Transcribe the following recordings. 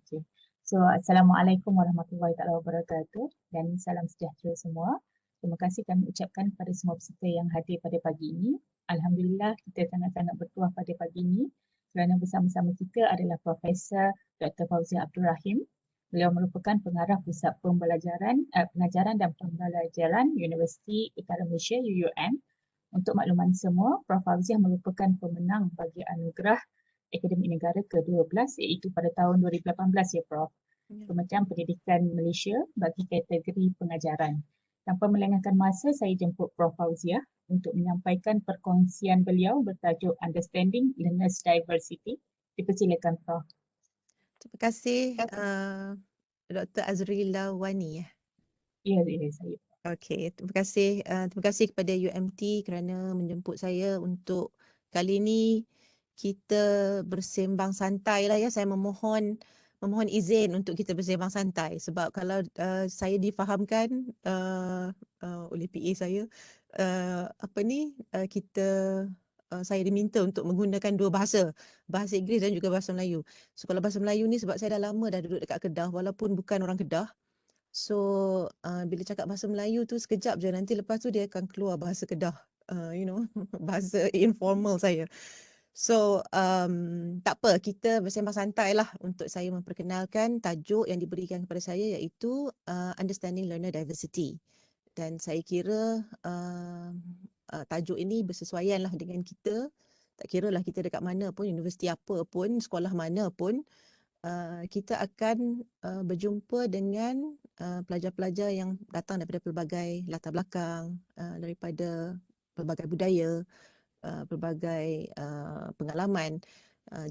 Okay. So, Assalamualaikum warahmatullahi wabarakatuh dan salam sejahtera semua. Terima kasih kami ucapkan kepada semua peserta yang hadir pada pagi ini. Alhamdulillah kita sangat-sangat bertuah pada pagi ini kerana bersama-sama kita adalah Profesor Dr. Fauziah Abdul Rahim. Beliau merupakan pengarah Pusat Pengajaran dan Pembelajaran Universiti Utara Malaysia UUM. Untuk makluman semua, Prof Fauziah merupakan pemenang bagi anugerah Akademik Negara ke-12 iaitu pada tahun 2018 ya Prof. Kementerian Pendidikan Malaysia bagi kategori pengajaran. Tanpa melengahkan masa, saya jemput Prof Fauziah untuk menyampaikan perkongsian beliau bertajuk Understanding Learners Diversity. Dipersilakan Prof. Terima kasih Dr. Azrila Wani ya. Ya, saya. Okey, terima kasih kepada UMT kerana menjemput saya untuk kali ini kita bersembang santai lah ya. Saya memohon izin untuk kita bersembang santai sebab kalau saya difahamkan oleh PA saya saya diminta untuk menggunakan dua bahasa Inggeris dan juga bahasa Melayu. So kalau bahasa Melayu ni sebab saya dah lama dah duduk dekat Kedah walaupun bukan orang Kedah. So bila cakap bahasa Melayu tu sekejap je, nanti lepas tu dia akan keluar bahasa Kedah, bahasa informal saya. So tak apa, kita bersembang santai lah untuk saya memperkenalkan tajuk yang diberikan kepada saya iaitu Understanding Learner Diversity. Dan saya kira tajuk ini bersesuaian lah dengan kita. Tak kira lah kita dekat mana pun, universiti apa pun, sekolah mana pun, kita akan berjumpa dengan pelajar-pelajar yang datang daripada pelbagai latar belakang, daripada pelbagai budaya, pelbagai pengalaman.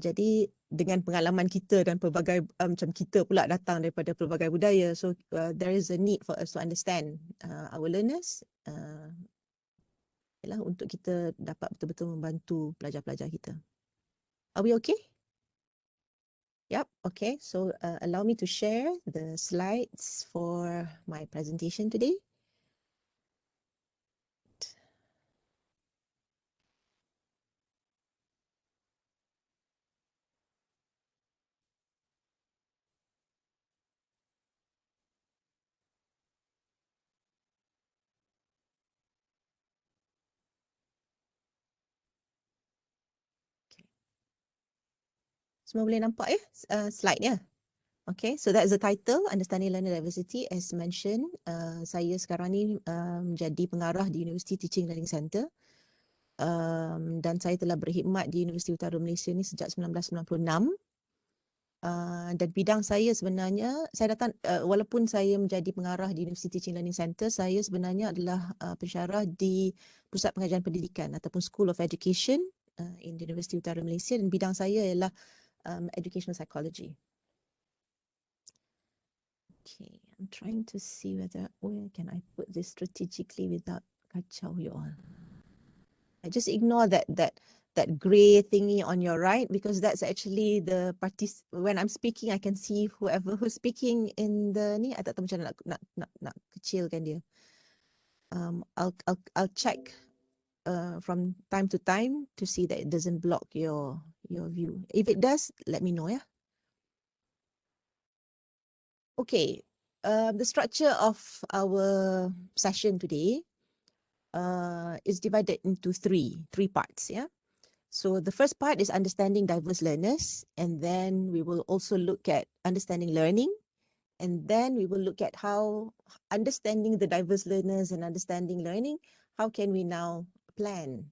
Jadi dengan pengalaman kita dan pelbagai macam kita pula datang daripada pelbagai budaya, so there is a need for us to understand our learners untuk kita dapat betul-betul membantu pelajar-pelajar kita. Are we okay? Yep, okay. So allow me to share the slides for my presentation today. Semua boleh nampak ya slide ya? Okay, so that's the title, Understanding Learner Diversity. As mentioned, saya sekarang ni menjadi pengarah di Universiti Teaching Learning Center. Dan saya telah berkhidmat di Universiti Utara Malaysia ni sejak 1996. Dan bidang saya sebenarnya, saya datang, walaupun saya menjadi pengarah di Universiti Teaching Learning Center, saya sebenarnya adalah pensyarah di Pusat Pengajaran Pendidikan ataupun School of Education in the Universiti Utara Malaysia, dan bidang saya ialah Educational Psychology. Okay, I'm trying to see where can I put this strategically without kacau you all. I just ignore that grey thingy on your right because that's actually the when I'm speaking I can see who's speaking in the ni. I tak tahu macam nak kecilkan dia. I'll check from time to time to see that it doesn't block your view. If it does, let me know ya. Okay, the structure of our session today is divided into three parts. Yeah. So the first part is understanding diverse learners, and then we will also look at understanding learning, and then we will look at how understanding the diverse learners and understanding learning, how can we now plan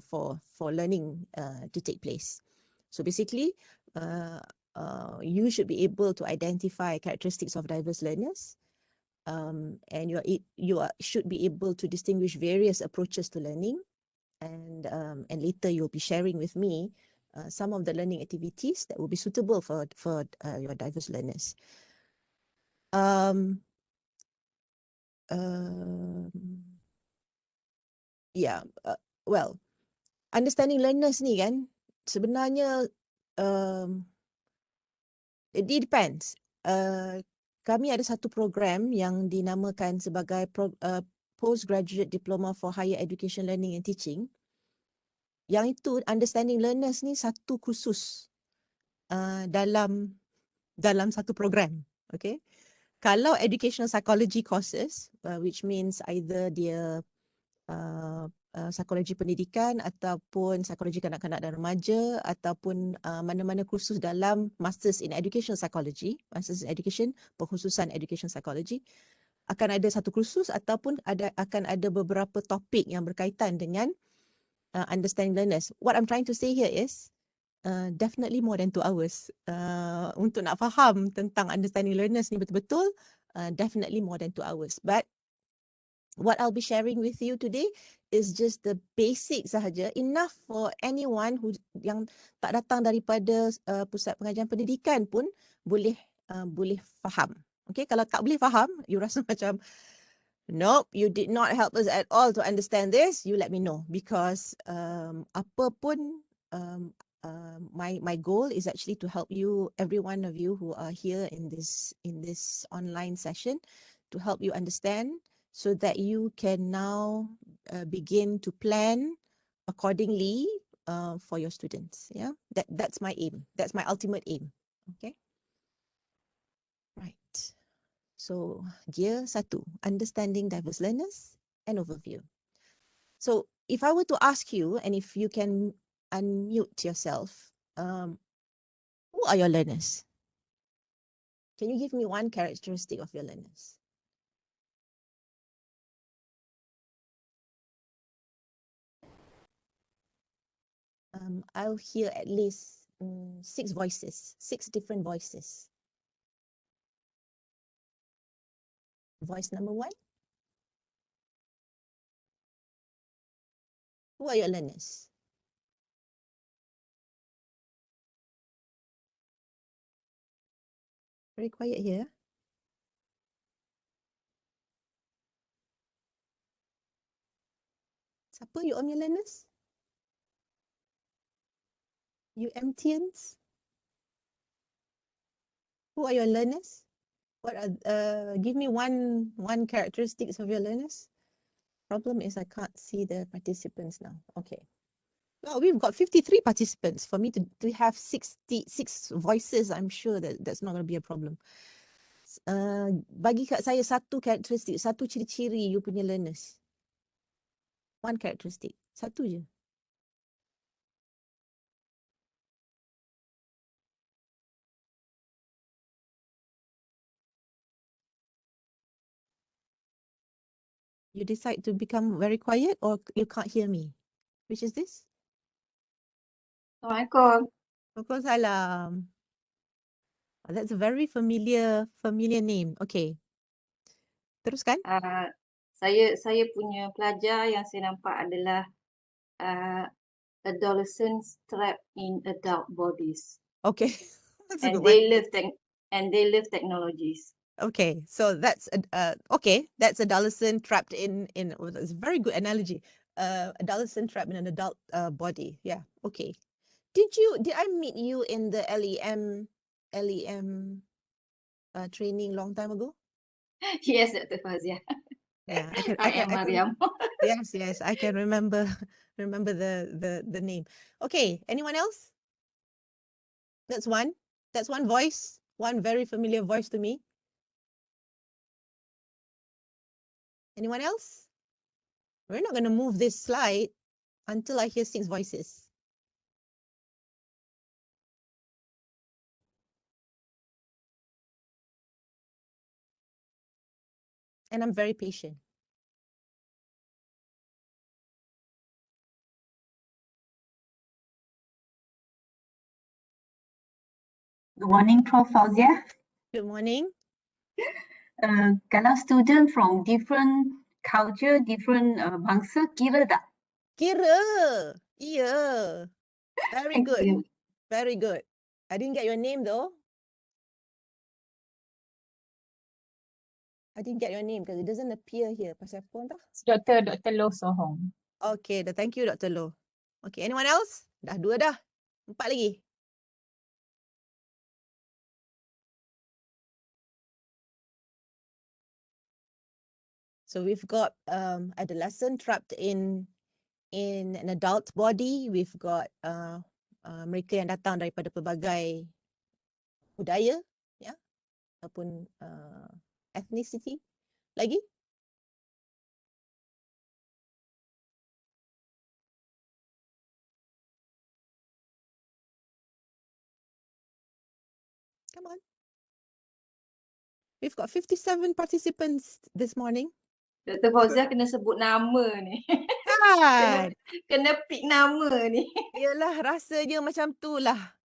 for learning to take place. So basically, you should be able to identify characteristics of diverse learners, and you should be able to distinguish various approaches to learning, and later you'll be sharing with me some of the learning activities that will be suitable for your diverse learners. Well, understanding learners ni kan sebenarnya it depends. Kami ada satu program yang dinamakan sebagai Postgraduate Diploma for Higher Education Learning and Teaching. Yang itu understanding learners ni satu khusus dalam dalam satu program. Okay. Kalau educational psychology courses, which means either dia psikologi pendidikan ataupun psikologi kanak-kanak dan remaja ataupun mana-mana kursus dalam Masters in Educational Psychology, Masters in Education, pengkhususan Education Psychology, akan ada satu kursus ataupun akan ada beberapa topik yang berkaitan dengan understanding learners. What I'm trying to say here is definitely more than 2 hours. Untuk nak faham tentang understanding learners ni betul-betul, definitely more than 2 hours. But what I'll be sharing with you today is just the basic sahaja, enough for anyone who yang tak datang daripada pusat pengajian pendidikan pun boleh faham. Okay, kalau tak boleh faham, you rasa macam nope, you did not help us at all to understand this, you let me know, because apa pun my goal is actually to help you, every one of you who are here in this online session, to help you understand so that you can now begin to plan accordingly for your students. Yeah, that's my aim. That's my ultimate aim. Okay. Right. So gear 1, understanding diverse learners, and overview. So if I were to ask you, and if you can unmute yourself, who are your learners? Can you give me one characteristic of your learners? I'll hear at least 6 voices, 6 different voices. Voice number 1. Who are your learners? Very quiet here. Siapa you your learners? You MTNs? Who are your learners? What are give me one characteristics of your learners? Problem is I can't see the participants now. Okay. Well, we've got 53 participants. For me to have 66 voices, I'm sure that's not going to be a problem. Bagi kat saya satu characteristic, satu ciri-ciri you punya learners. One characteristic. Satu je. You decide to become very quiet or you can't hear me? Which is this? Assalamualaikum. Waalaikumsalam. That's a very familiar name. Okay. Teruskan. Saya punya pelajar yang saya nampak adalah adolescents trapped in adult bodies. Okay. That's a And good one. they love technologies. Okay, so that's okay. That's adolescent trapped in. Oh, that's a very good analogy. Adolescent trapped in an adult body. Yeah. Okay. Did I meet you in the LEM training long time ago? Yes, Dr. Fauziah. Yeah, I am Mariam. Yes, I can remember the name. Okay, anyone else? That's one voice. One very familiar voice to me. Anyone else? We're not going to move this slide until I hear 6 voices. And I'm very patient. Good morning, Prof. Fauziah. Good morning. Kalau student from different culture, different bangsa, kira tak? Kira. Yeah. Very Thank good. you. Very good. I didn't get your name though. I didn't get your name because it doesn't appear here. Pasal phone tah? Dr. Loh Sohong. Okay, thank you Dr. Loh. Okay, anyone else? Dah 2 dah. 4 lagi. So we've got adolescent trapped in an adult body. We've got mereka yang datang daripada pelbagai budaya, ataupun ethnicity lagi? Come on. We've got 57 participants this morning. Dr. Fauziah kena sebut nama ni. Kan? Kena pick nama ni. Yelah, rasanya macam tu lah.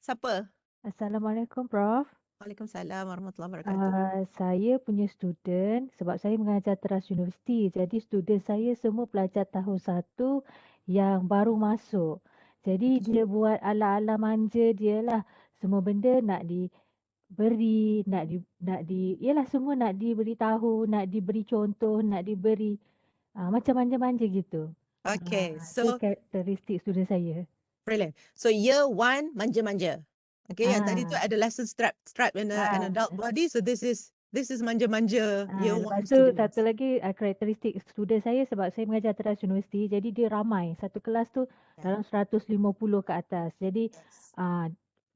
Siapa? Assalamualaikum Prof. Waalaikumsalam warahmatullahi wabarakatuh. Saya punya student sebab saya mengajar teras universiti. Jadi student saya semua pelajar tahun 1 yang baru masuk. Jadi dia buat ala-ala manja dia lah. Semua benda nak diberi, yalah semua nak diberitahu, nak diberi contoh, nak diberi macam manja-manja gitu. Okay, Itu so karakteristik student saya. brilliant. So year 1 manja-manja. Okay, yang tadi tu Ah. ada lesson strap and an adult body. So this is manja-manja year 1 Lepas tu students. satu lagi karakteristik student saya sebab saya mengajar teras universiti, jadi dia ramai. Satu kelas tu dalam 150 ke atas. Jadi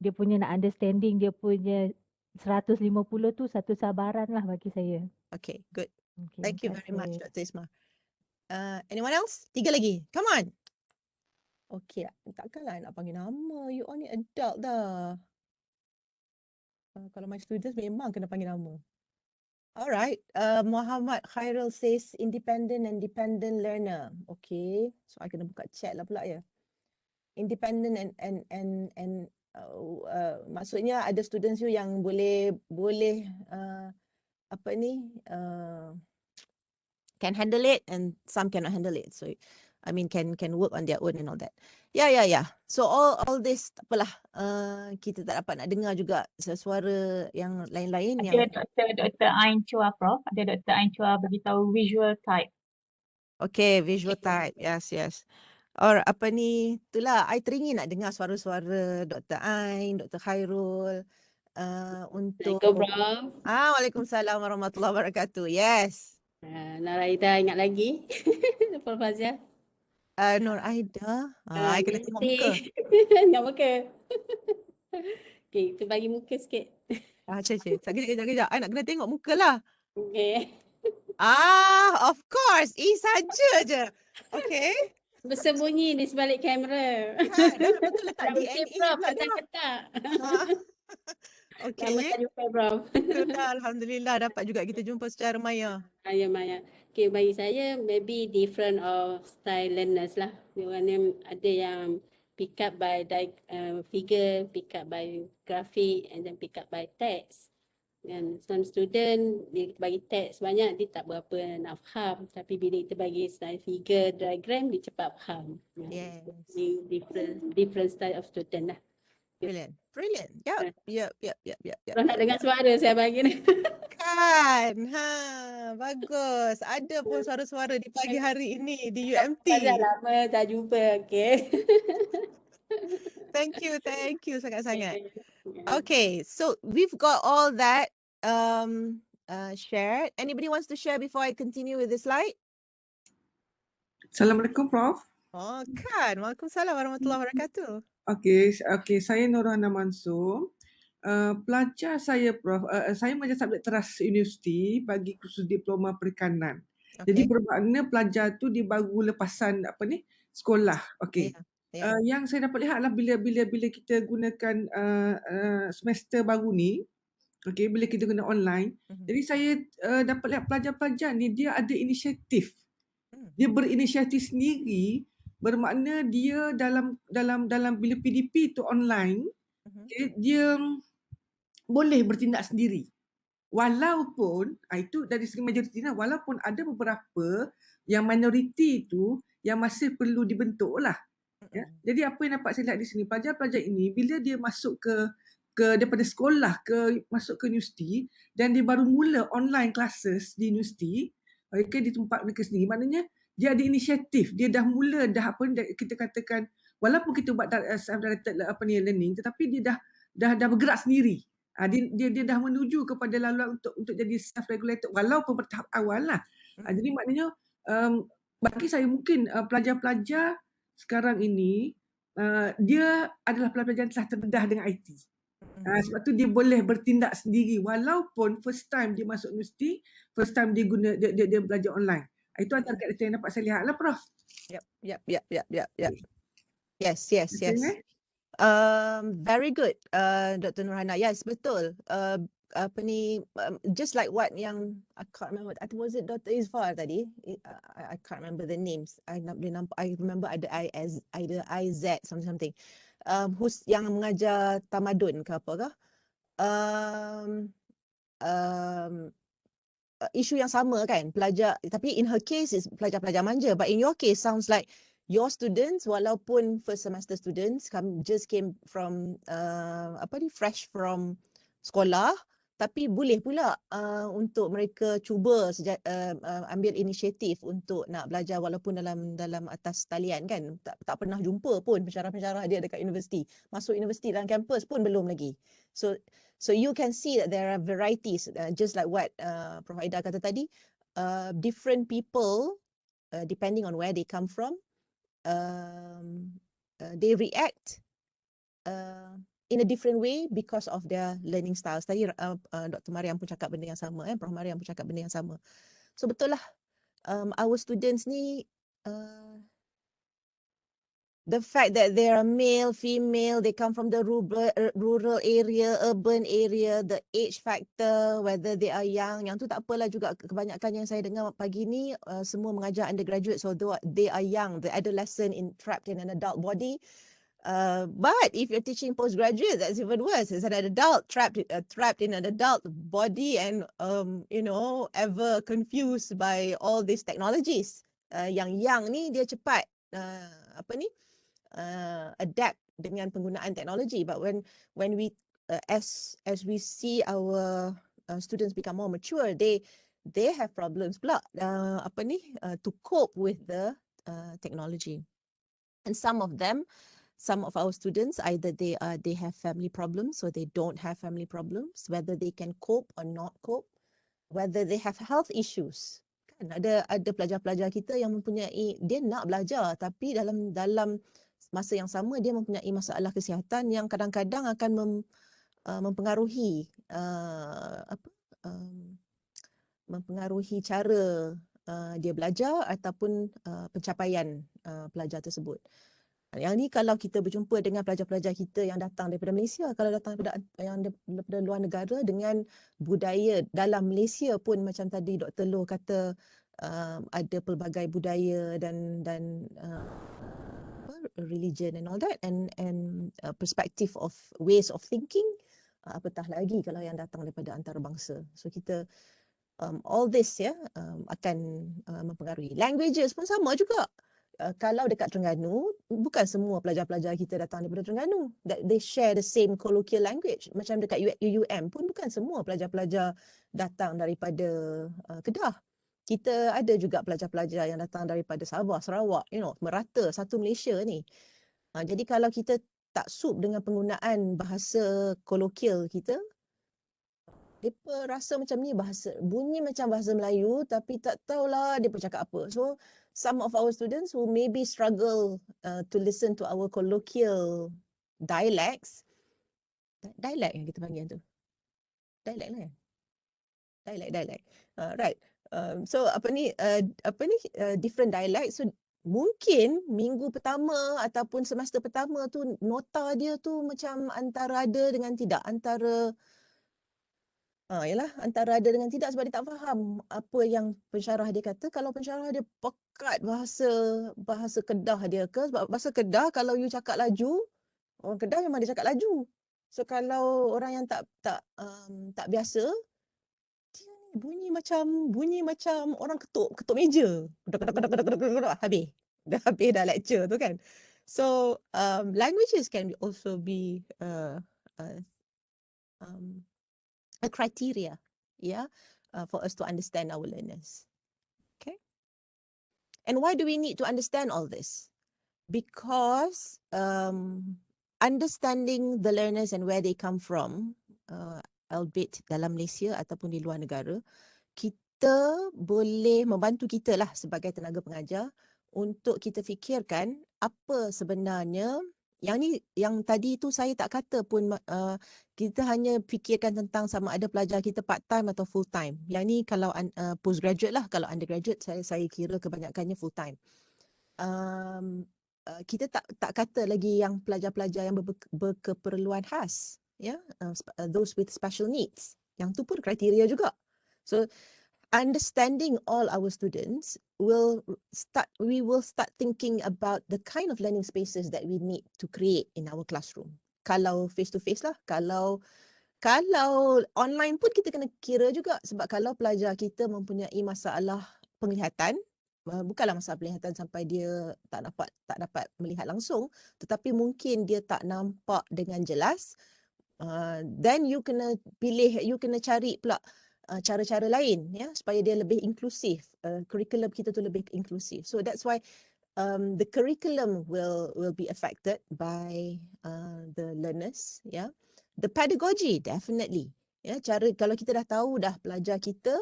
dia punya nak understanding, dia punya 150 tu satu sabaran lah bagi saya. Okay, good. Okay, Thank you terima very much, kasih. Dr. Isma. Anyone else? 3 lagi. Come on. Okay, takkanlah nak panggil nama. You all ni adult dah. Kalau my students memang kena panggil nama. Alright, Muhammad Khairul says independent and dependent learner. Okay, so I kena buka chat lah pula ya. Independent and maksudnya ada students you yang boleh apa ni can handle it and some cannot handle it. So I mean can work on their own and all that. Yeah. So all this tak apalah, kita tak dapat nak dengar juga suara yang lain-lain yang Ada Dr. Ain Chua, Prof. Ada Dr. Ain Chua beritahu visual type. okay, visual type. Yes. Or apa ni, itulah I teringin nak dengar suara-suara Dr. Ain, Dr. Khairul untuk Assalamualaikum Prof. Waalaikumsalam warahmatullahi wabarakatuh. Yes. Naraida ingat lagi. Prof Fauziah. Nur Aida. I kena tengok muka. Tengok muka. Okay, kita bagi muka sikit. Cik. Sekejap. I nak kena tengok muka lah. Okay. Of course. Saja je. Okay. Bersembunyi di sebalik kamera. Dah betul letak DNA Prof, pula dah. ketak. Okay. Lama tak jumpa Prof. Dah, Alhamdulillah dapat juga kita jumpa secara maya. Ya Maya. Okay, bagi saya maybe different of style learners lah. Yang ada yang pick up by figure, pick up by graphic and then pick up by text. Dan some student dia bagi teks banyak dia tak berapa nak faham, tapi bila kita bagi style figure, diagram dia cepat faham. Yes. Different style of student lah. Brilliant. Yep. Kalau nak dengar suara saya bagi ni. Kan. Bagus. Ada pun suara-suara di pagi hari ini di UMT. Dah lama tak jumpa. Okay. Thank you sangat-sangat. Okay, so we've got all that shared. Anybody wants to share before I continue with the slide? Assalamualaikum Prof. Oh kan, Waalaikumsalam warahmatullahi wabarakatuh. Okey, saya Nurhana Mansur. Pelajar saya Prof, saya mengajar subjek teras universiti bagi kursus diploma perikanan. Jadi bermakna pelajar tu dia baru lepasan sekolah. Okey. Yeah. Yang saya dapat lihat adalah bila kita gunakan semester baru ni, okey, bila kita guna online, jadi saya dapat lihat pelajar-pelajar ni dia ada inisiatif. Dia berinisiatif sendiri, bermakna dia dalam bila PDP tu online, okay, dia boleh bertindak sendiri. Walaupun itu dari segi majoriti, walaupun ada beberapa yang minoriti tu yang masih perlu dibentuk lah. Ya. Jadi apa yang dapat saya lihat di sini, pelajar-pelajar ini bila dia masuk ke daripada sekolah masuk ke universiti dan dia baru mula online classes di universiti, okay, di tempat mereka sendiri, maknanya dia ada inisiatif, dia dah mula kita katakan walaupun kita buat self-directed learning, tetapi dia dah bergerak sendiri. Dia dah menuju kepada laluan untuk jadi self-regulated walaupun bertahap awal lah. Jadi maknanya bagi saya mungkin pelajar-pelajar sekarang ini dia adalah pelajar yang telah terdedah dengan IT. Sebab tu dia boleh bertindak sendiri walaupun first time dia masuk universiti, first time dia guna dia belajar online. Itu antara karakter yang dapat saya lihat lah, Prof. Yep. Yes. Betul, Very good, Dr. Nurhana. Yes, betul. Just like what yang I can't remember. I think was it Dr. Izfar tadi. I can't remember the names. I remember ada IZ something. Who's yang mengajar tamadun ke apa ke? Isu yang sama kan, pelajar, tapi in her case is pelajar-pelajar manja, but in your case sounds like your students walaupun first semester students just came from fresh from sekolah, tapi boleh pula untuk mereka cuba ambil inisiatif untuk nak belajar walaupun dalam atas talian kan, tak pernah jumpa pun pensyarah-pensyarah dia dekat universiti, masuk universiti dalam kampus pun belum lagi. So you can see that there are varieties, just like what Prof Aida kata tadi, different people depending on where they come from, they react in a different way because of their learning styles. Tadi Dr. Mariam pun cakap benda yang sama, Prof Mariam pun cakap benda yang sama. So betul lah, our students ni the fact that they are male, female, they come from the rural area, urban area, the age factor, whether they are young, yang tu tak apalah juga. Kebanyakan yang saya dengar pagi ni semua mengajar undergraduate, so they are young, the adolescent trapped in an adult body. But if you're teaching postgraduate, that's even worse. It's an adult trapped in an adult body and ever confused by all these technologies. Yang young ni dia cepat adapt dengan penggunaan teknologi, but when we as we see our students become more mature, they have problems pula to cope with the technology. And some of our students, either they have family problems or they don't have family problems, whether they can cope or not cope, whether they have health issues. Kan ada pelajar-pelajar kita yang mempunyai, dia nak belajar tapi dalam masa yang sama dia mempunyai masalah kesihatan yang kadang-kadang akan mempengaruhi mempengaruhi cara dia belajar ataupun pencapaian pelajar tersebut. Yang ni kalau kita berjumpa dengan pelajar-pelajar kita yang datang daripada Malaysia, kalau datang daripada luar negara dengan budaya dalam Malaysia pun macam tadi Dr. Loh kata ada pelbagai budaya dan religion and all that, and perspective of ways of thinking, apatah lagi kalau yang datang daripada antarabangsa. So kita all this akan mempengaruhi. Languages pun sama juga. Kalau dekat Terengganu, bukan semua pelajar-pelajar kita datang daripada Terengganu. They share the same colloquial language. Macam dekat UUM pun bukan semua pelajar-pelajar datang daripada Kedah. Kita ada juga pelajar-pelajar yang datang daripada Sabah, Sarawak, merata satu Malaysia ni. Jadi kalau kita tak sup dengan penggunaan bahasa kolokil kita, mereka rasa macam ni bunyi macam bahasa Melayu tapi tak tahulah dia bercakap apa. So some of our students who maybe struggle to listen to our colloquial dialects, dialect yang kita panggil tu. Dialect lah kan? Dialect. Right. So different dialect. So mungkin minggu pertama ataupun semester pertama tu nota dia tu macam antara ada dengan tidak, antara ada dengan tidak, sebab dia tak faham apa yang pensyarah dia kata. Kalau pensyarah dia pekat bahasa Kedah dia ke, sebab bahasa Kedah kalau you cakap laju, orang Kedah memang dia cakap laju. So kalau orang yang tak biasa, bunyi macam orang ketuk meja. Habis dah lecture tu kan. So languages can also be a criteria for us to understand our learners. Okay. And why do we need to understand all this? Because understanding the learners and where they come from, albeit dalam Malaysia ataupun di luar negara, kita boleh membantu kita lah sebagai tenaga pengajar untuk kita fikirkan apa sebenarnya Yang ni, yang tadi tu saya tak kata pun kita hanya fikirkan tentang sama ada pelajar kita part time atau full time. Yang ni kalau postgraduate lah, kalau undergraduate saya kira kebanyakannya full time. Kita tak kata lagi yang pelajar-pelajar yang berkeperluan khas, ya, those with special needs. Yang tu pun kriteria juga. So understanding all our students we will start thinking about the kind of learning spaces that we need to create in our classroom. Kalau face to face lah, kalau online pun kita kena kira juga, sebab kalau pelajar kita mempunyai masalah penglihatan, bukanlah masalah penglihatan sampai dia tak dapat melihat langsung, tetapi mungkin dia tak nampak dengan jelas, then you kena cari pula cara-cara lain, ya, supaya dia lebih inklusif, curriculum kita tu lebih inklusif. So that's why the curriculum will be affected by the learners, ya. The pedagogy definitely, ya, cara kalau kita dah tahu dah pelajar kita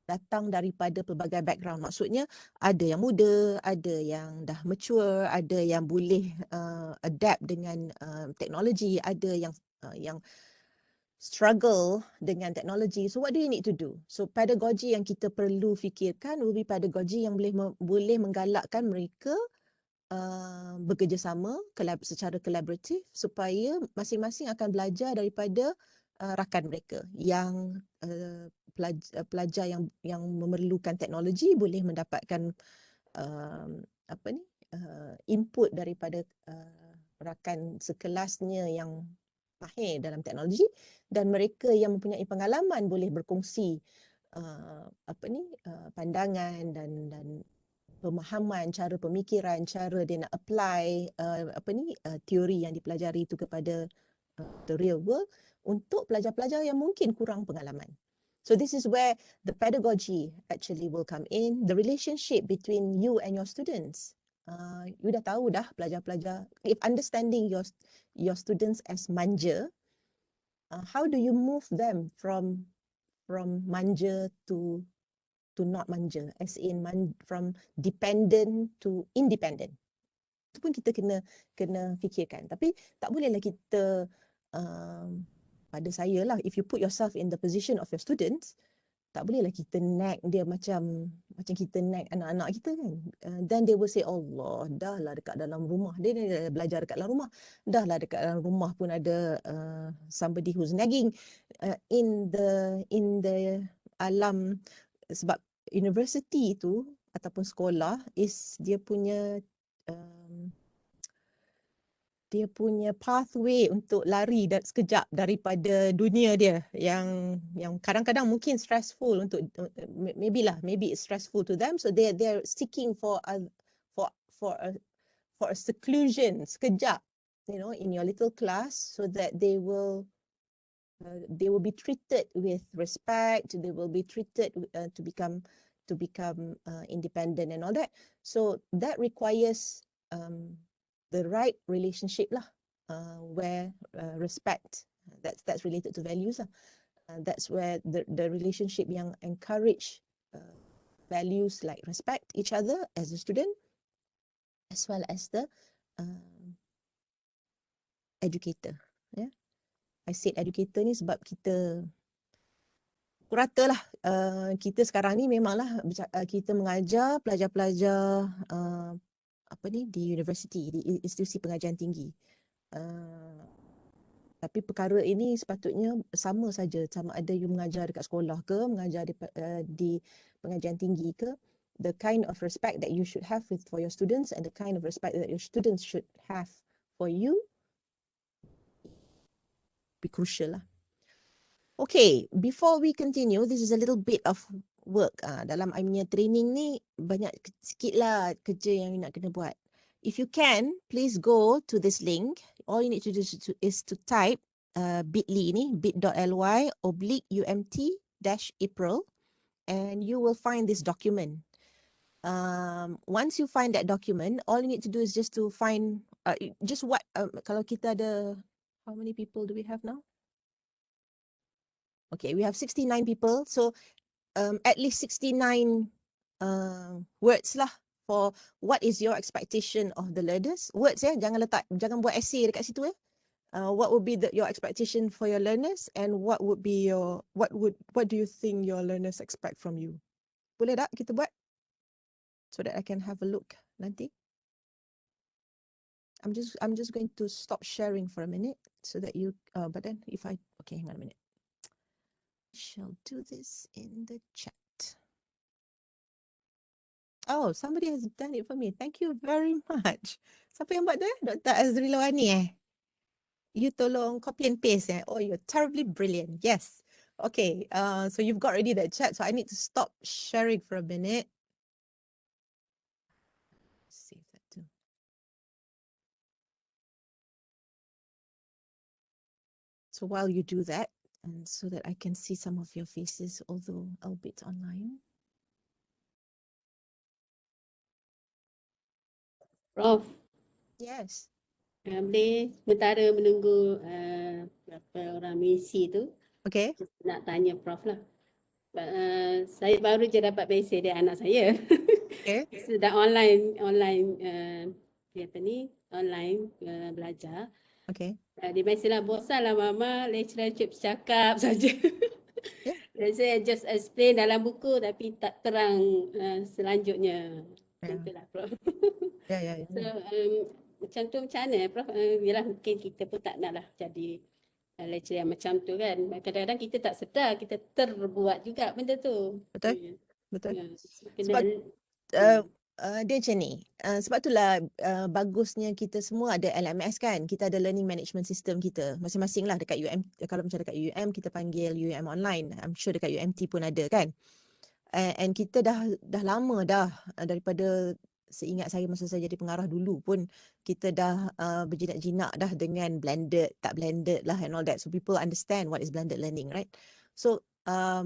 datang daripada pelbagai background. Maksudnya ada yang muda, ada yang dah mature, ada yang boleh adapt dengan teknologi, ada yang struggle dengan teknologi. So what do you need to do? So pedagogy yang kita perlu fikirkan will be pedagogy yang boleh menggalakkan mereka bekerjasama secara kolaboratif supaya masing-masing akan belajar daripada rakan mereka yang pelajar yang memerlukan teknologi boleh mendapatkan input daripada rakan sekelasnya yang mahir dalam teknologi, dan mereka yang mempunyai pengalaman boleh berkongsi pandangan dan pemahaman, cara pemikiran, cara dia nak apply teori yang dipelajari itu kepada the real world untuk pelajar-pelajar yang mungkin kurang pengalaman. So this is where the pedagogy actually will come in, the relationship between you and your students. You dah tahu dah pelajar-pelajar, if understanding your students as manja, how do you move them from manja to not manja, as in from dependent to independent. Itu pun kita kena fikirkan. Tapi tak bolehlah kita pada saya lah, if you put yourself in the position of your students, tak bolehlah kita nag dia macam kita nag anak-anak kita kan. Then they will say, Allah, dah lah dekat dalam rumah. Dia belajar dekat dalam rumah. Dah lah dekat dalam rumah pun ada somebody who's nagging in the alam. Sebab universiti itu ataupun sekolah dia punya pathway untuk lari sekejap daripada dunia dia yang kadang-kadang mungkin stressful untuk maybe it's stressful to them, so they're seeking for a seclusion sekejap, in your little class, so that they will be treated with respect, they will be treated to become independent and all that. So that requires the right relationship lah, where respect, that's related to values lah. That's where the relationship yang encourage values like respect each other as a student, as well as the educator. Yeah, I said educator ni sebab kita rata lah, kita sekarang ni memanglah kita mengajar pelajar-pelajar di universiti, di institusi pengajian tinggi. Tapi perkara ini sepatutnya sama saja, sama ada you mengajar dekat sekolah ke, mengajar di pengajian tinggi ke, the kind of respect that you should have for your students and the kind of respect that your students should have for you be crucial lah. Okay, before we continue, this is a little bit of work. Dalam I punya training ni banyak sikit lah kerja yang you nak kena buat. If you can, please go to this link. All you need to do is to type bit.ly ni, bit.ly/umt-april, and you will find this document. Once you find that document, all you need to do is just to find kalau kita ada, how many people do we have now? Okay, we have 69 people, so at least 69 words lah for what is your expectation of the learners. Words jangan buat essay dekat situ what would be your expectation for your learners, and what do you think your learners expect from you? Boleh tak kita buat so that I can have a look nanti? I'm just going to stop sharing for a minute so that you but then okay, hang on a minute. Shall do this in the chat. Oh, somebody has done it for me. Thank you very much. Siapa yang buat tu Dr. Azrilawani You tolong copy and paste Oh, you're terribly brilliant. Yes. Okay. So you've got already that chat. So I need to stop sharing for a minute. Save that too. So while you do that, and so that I can see some of your faces, although albeit online. Prof, Yes. boleh sementara menunggu berapa orang mengisi tu, Okay. nak tanya Prof lah. Saya baru je dapat mesej dari anak saya. Okay. Sudah online belajar. Okay. Dia mesej lah, bosan lah mama, lecturer cakap saja. Yeah. Dan saya just explain dalam buku tapi tak terang selanjutnya. Itulah Prof. Yeah. So macam tu macam mana Prof? Yalah mungkin kita pun tak nak lah jadi lecturer yang macam tu kan. Kadang-kadang kita tak sedar, kita terbuat juga benda tu. Betul. Betul. Sebab dia macam ni. Sebab itulah bagusnya kita semua ada LMS kan. Kita ada learning management system kita. Masing-masing lah dekat UM. Kalau macam dekat UM kita panggil UM online. I'm sure dekat UMT pun ada kan. And kita dah lama dah daripada seingat saya masa saya jadi pengarah dulu pun kita dah berjinak-jinak dah dengan blended, tak blended lah and all that. So people understand what is blended learning, right? So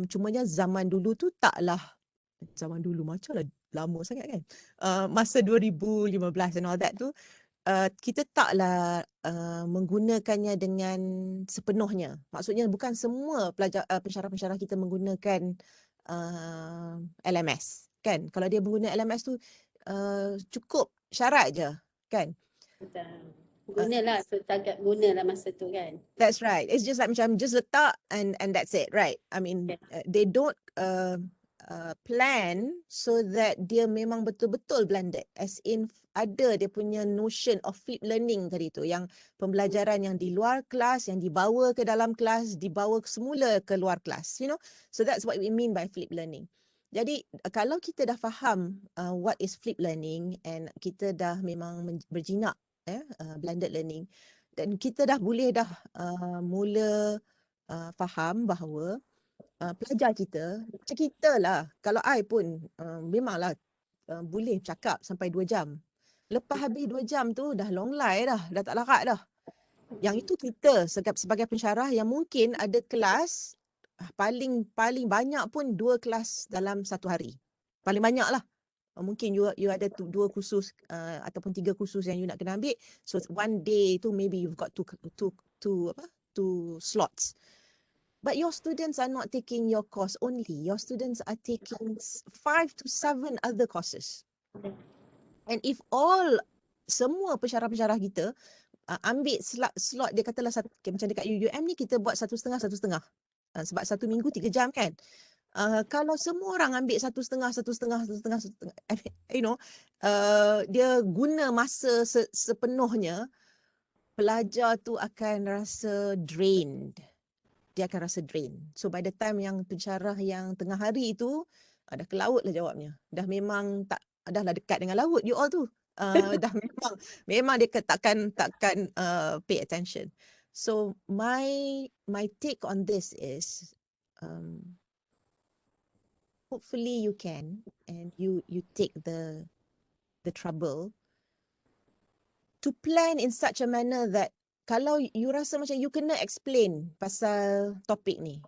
cumanya zaman dulu tu taklah zaman dulu macam lah lama sangat kan. Masa 2015 and all that tu kita taklah menggunakannya dengan sepenuhnya. Maksudnya bukan semua pensyarah-pensyarah kita menggunakan LMS kan. Kalau dia menggunakan LMS tu cukup syarat je kan. gunalah setakat gunalah masa tu kan. That's right. It's just like macam just letak and that's it, right? I mean they don't plan so that dia memang betul-betul blended, as in ada dia punya notion of flip learning tadi tu, yang pembelajaran yang di luar kelas, yang dibawa ke dalam kelas, dibawa semula ke luar kelas, you know. So that's what we mean by flip learning. Jadi kalau kita dah faham what is flip learning and kita dah memang berjinak blended learning, dan kita dah boleh mula faham bahawa pelajar kita, macam kita lah, kalau I pun memanglah boleh cakap sampai 2 jam. Lepas habis 2 jam tu dah long lie dah tak larat dah. Yang itu kita sebagai pensyarah yang mungkin ada kelas, paling banyak pun 2 kelas dalam 1 hari. Paling banyak lah. Mungkin you ada 2 kursus ataupun 3 kursus yang you nak kena ambil. So one day tu maybe you've got two slots. But your students are not taking your course only. Your students are taking 5 to 7 other courses. And if semua pensyarah-pensyarah kita ambil slot dia katalah macam dekat UUM ni kita buat 1.5 sebab 1 minggu 3 jam kan. Kalau semua orang ambil 1.5, you know, dia guna masa sepenuhnya, pelajar tu akan rasa drained. Dia akan rasa drain. So by the time yang pensyarah yang tengah hari tu dah ke laut lah jawabnya. Dah memang dah lah dekat dengan laut you all tu. Dah memang dia takkan pay attention. So my take on this is hopefully you can, and you take the trouble to plan in such a manner that kalau you rasa macam you kena explain pasal topik ni,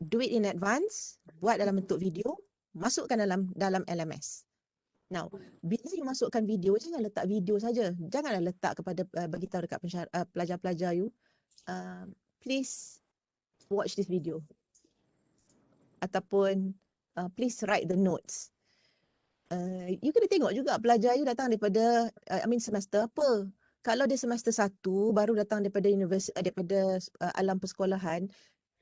do it in advance, buat dalam bentuk video, masukkan dalam LMS. Now, bila you masukkan video, jangan letak video saja. Janganlah letak kepada bagi tahu dekat pelajar-pelajar you, please watch this video. Ataupun please write the notes. You kena tengok juga pelajar you datang daripada semester apa. Kalau dia semester 1 baru datang daripada daripada alam persekolahan,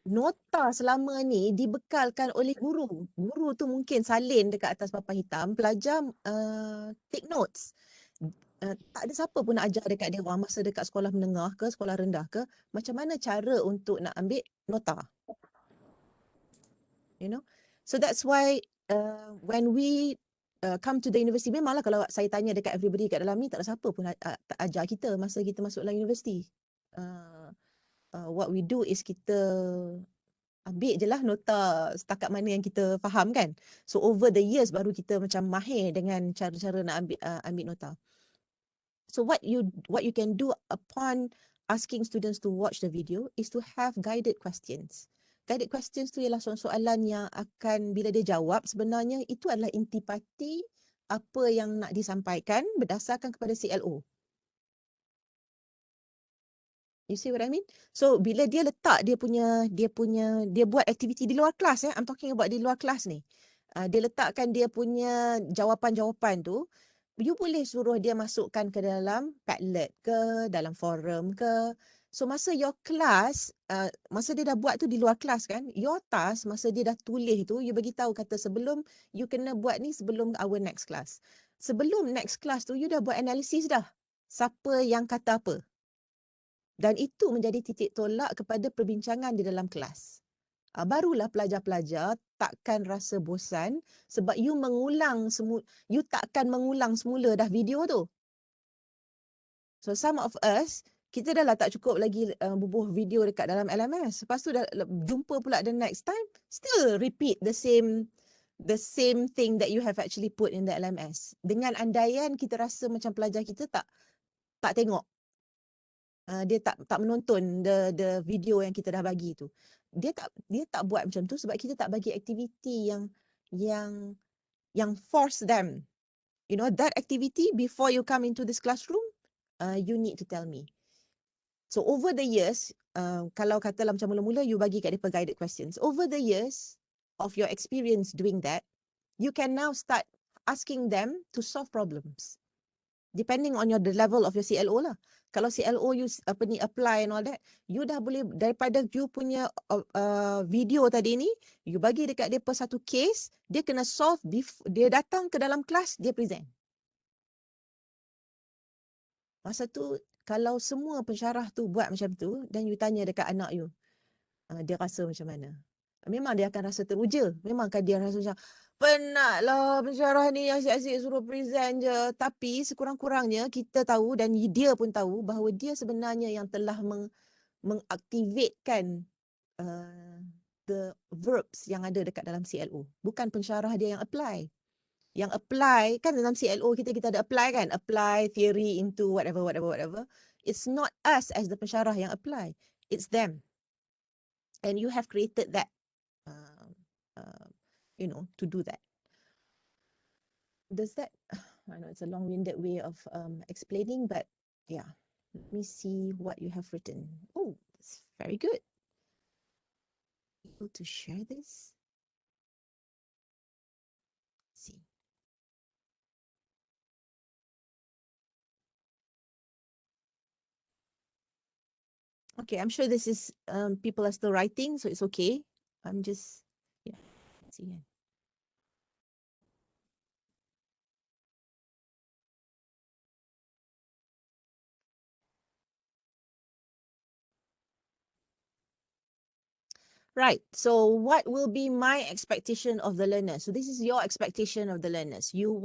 nota selama ni dibekalkan oleh guru. Guru tu mungkin salin dekat atas papan hitam, pelajar take notes. Tak ada siapa pun nak ajar dekat dia orang masa dekat sekolah menengah ke sekolah rendah ke, macam mana cara untuk nak ambil nota. You know, so that's why when we come to the university, memanglah kalau saya tanya dekat everybody kat dalam ni, tak ada siapa pun tak ajar kita masa kita masuk dalam universiti. What we do is kita ambil je lah nota setakat mana yang kita faham kan. So over the years baru kita macam mahir dengan cara-cara nak ambil nota. So what you can do upon asking students to watch the video is to have guided questions. Guided questions tu ialah soalan-soalan yang akan bila dia jawab sebenarnya itu adalah intipati apa yang nak disampaikan berdasarkan kepada CLO. You see what I mean? So bila dia letak dia buat aktiviti di luar kelas, I'm talking about di luar kelas ni. Dia letakkan dia punya jawapan-jawapan tu, you boleh suruh dia masukkan ke dalam Padlet ke, dalam forum ke. So masa your class, masa dia dah buat tu di luar kelas kan, your task masa dia dah tulis tu, you bagi tahu kata sebelum you kena buat ni sebelum our next class. Sebelum next class tu, you dah buat analisis dah. Siapa yang kata apa. Dan itu menjadi titik tolak kepada perbincangan di dalam kelas. Barulah pelajar-pelajar takkan rasa bosan sebab you takkan mengulang semula dah video tu. So some of us, kita dah lah tak cukup lagi bubuh video dekat dalam LMS. Lepas tu dah jumpa pula the next time, still repeat the same thing that you have actually put in the LMS. Dengan andaian kita rasa macam pelajar kita tak tengok. Dia tak menonton the video yang kita dah bagi tu. Dia tak buat macam tu sebab kita tak bagi aktiviti yang force them. You know, that activity before you come into this classroom, you need to tell me. So over the years, kalau katalah macam mula-mula you bagi kat dia guided questions. Over the years of your experience doing that, you can now start asking them to solve problems. Depending on the level of your CLO lah. Kalau CLO you apply and all that, you dah boleh daripada you punya video tadi ni, you bagi dekat dia per satu case, dia kena solve, dia datang ke dalam kelas, dia present. Masa tu, kalau semua pensyarah tu buat macam tu, dan you tanya dekat anak you, dia rasa macam mana? Memang dia akan rasa teruja. Memang kan dia rasa macam, penatlah pensyarah ni asyik-asyik suruh present je. Tapi sekurang-kurangnya kita tahu dan dia pun tahu bahawa dia sebenarnya yang telah mengaktifkan the verbs yang ada dekat dalam CLO. Bukan pensyarah dia yang apply. Yang apply, kan dalam CLO kita ada apply kan? Apply theory into whatever. It's not us as the pensyarah yang apply. It's them. And you have created that. To do that. Does that, I know it's a long-winded way of explaining, but yeah, let me see what you have written. Oh, that's very good. Able to share this? Let's see. Okay, I'm sure this is, people are still writing, so it's okay. I'm just, yeah, let's see. Right, so what will be my expectation of the learners? So this is your expectation of the learners. You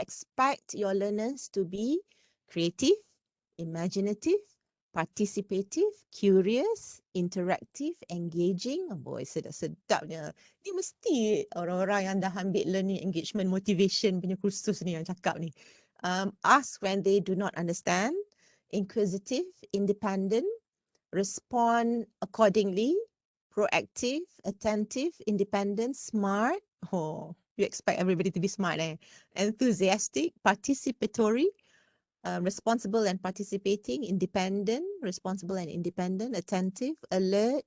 expect your learners to be creative, imaginative, participative, curious, interactive, engaging. Oh boy, sedap-sedapnya. Ni mesti orang-orang yang dah ambil learning engagement motivation punya kursus ni yang cakap ni. Ask when they do not understand, inquisitive, independent, respond accordingly, proactive, attentive, independent, smart. Oh, you expect everybody to be smart, enthusiastic, participatory, responsible and participating, independent, responsible and independent, attentive, alert,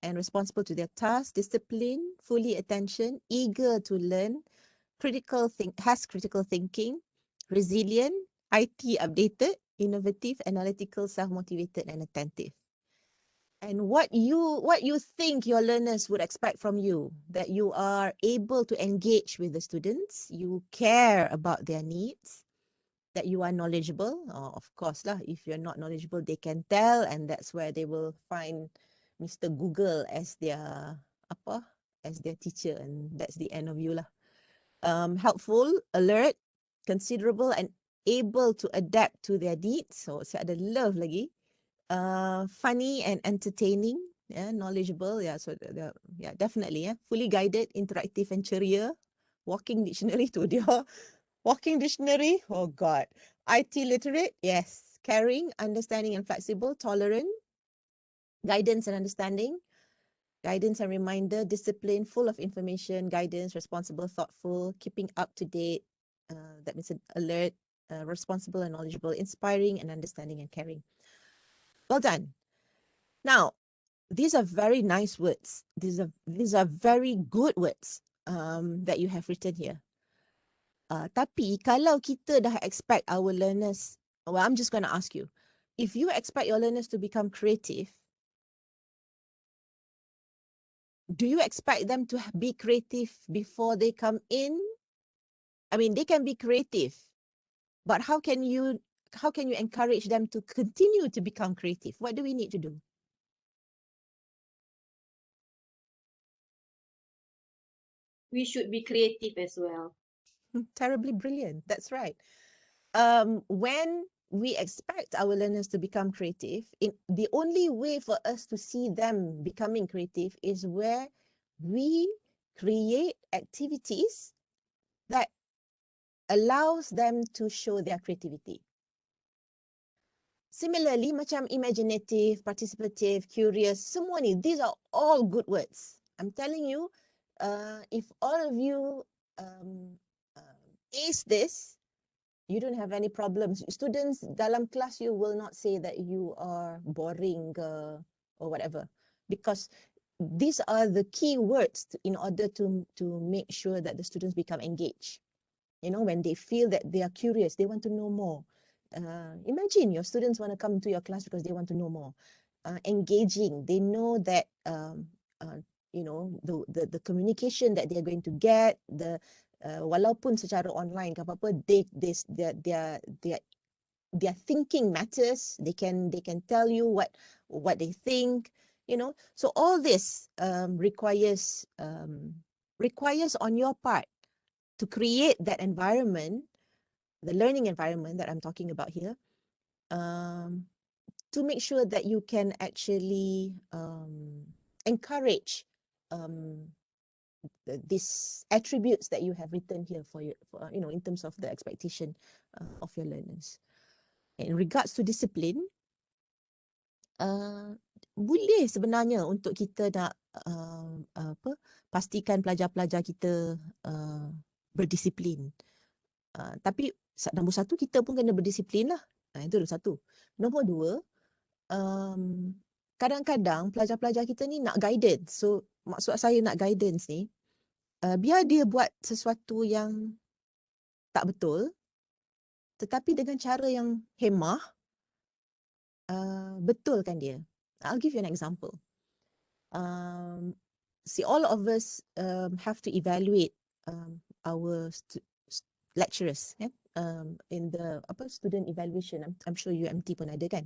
and responsible to their task, disciplined, fully attention, eager to learn, has critical thinking, resilient, IT updated, innovative, analytical, self-motivated, and attentive. And what you think your learners would expect from you, that you are able to engage with the students, you care about their needs, that you are knowledgeable. Of course lah, if you're not knowledgeable, they can tell, and that's where they will find Mr. Google as their teacher, and that's the end of you lah. Helpful, alert, considerable, and able to adapt to their needs. So saya ada love lagi. Funny and entertaining, knowledgeable, so definitely, fully guided, interactive and ceria, walking dictionary tu dia, walking dictionary, oh god, IT literate, yes, caring, understanding and flexible, tolerant, guidance and understanding, guidance and reminder, discipline, full of information, guidance, responsible, thoughtful, keeping up to date, that means alert, responsible and knowledgeable, inspiring and understanding and caring. Well done. Now, these are very nice words. These are very good words that you have written here. Tapi kalau kita dah expect our learners, well, I'm just going to ask you, if you expect your learners to become creative, do you expect them to be creative before they come in? I mean, they can be creative, but how can you encourage them to continue to become creative? What do we need to do? We should be creative as well. Terribly brilliant. That's right. When we expect our learners to become creative, the only way for us to see them becoming creative is where we create activities that allows them to show their creativity. Similarly, macam imaginative, participative, curious, semua ni, these are all good words. I'm telling you, if all of you ace this, you don't have any problems. Students dalam kelas, you will not say that you are boring or whatever, because these are the key words in order to make sure that the students become engaged. You know, when they feel that they are curious, they want to know more. Imagine your students want to come to your class because they want to know more. Engaging, they know that you know, the communication that they are going to get, walaupun secara online ke apa-apa, their thinking matters. They can tell you what they think, you know. So all this requires on your part to create that environment, the learning environment that I'm talking about here, to make sure that you can actually encourage these attributes that you have written here for you know, in terms of the expectation of your learners. In regards to discipline, boleh sebenarnya untuk kita nak pastikan pelajar-pelajar kita berdisiplin. Tapi nombor satu, kita pun kena berdisiplin lah. Itu nombor satu. Nombor dua, kadang-kadang pelajar-pelajar kita ni nak guidance. So maksud saya nak guidance ni, biar dia buat sesuatu yang tak betul, tetapi dengan cara yang hemah, betulkan dia. I'll give you an example. See, all of us have to evaluate our lecturers, in the student evaluation. I'm sure UMT pun ada kan.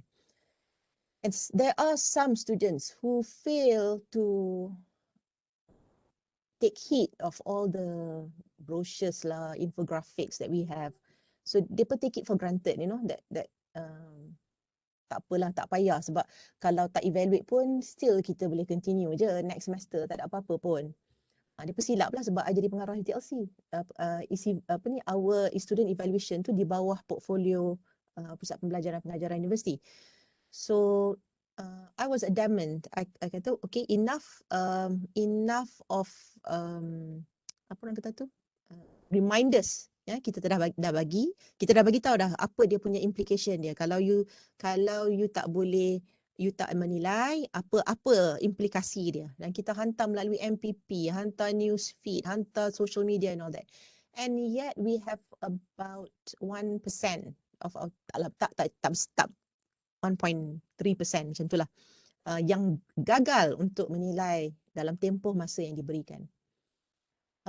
And there are some students who fail to take heed of all the brochures lah, infographics that we have. So they take it for granted, you know, that tak apalah, tak payah, sebab kalau tak evaluate pun still kita boleh continue je next semester, tak ada apa-apa pun. Dia persilap lah sebab I jadi pengarah UTLC. Isi our student evaluation tu di bawah portfolio Pusat Pembelajaran Pengajaran Universiti. So I was adamant. I kata okay, enough of apa orang kata tu, reminders. Ya, kita dah bagi tahu dah apa dia punya implication dia. Kalau you tak boleh, you tak menilai apa implikasi dia, dan kita hantar melalui MPP, hantar news feed, hantar social media and all that. and yet we have about 1% of our tak 1.3% macam itulah yang gagal untuk menilai dalam tempoh masa yang diberikan.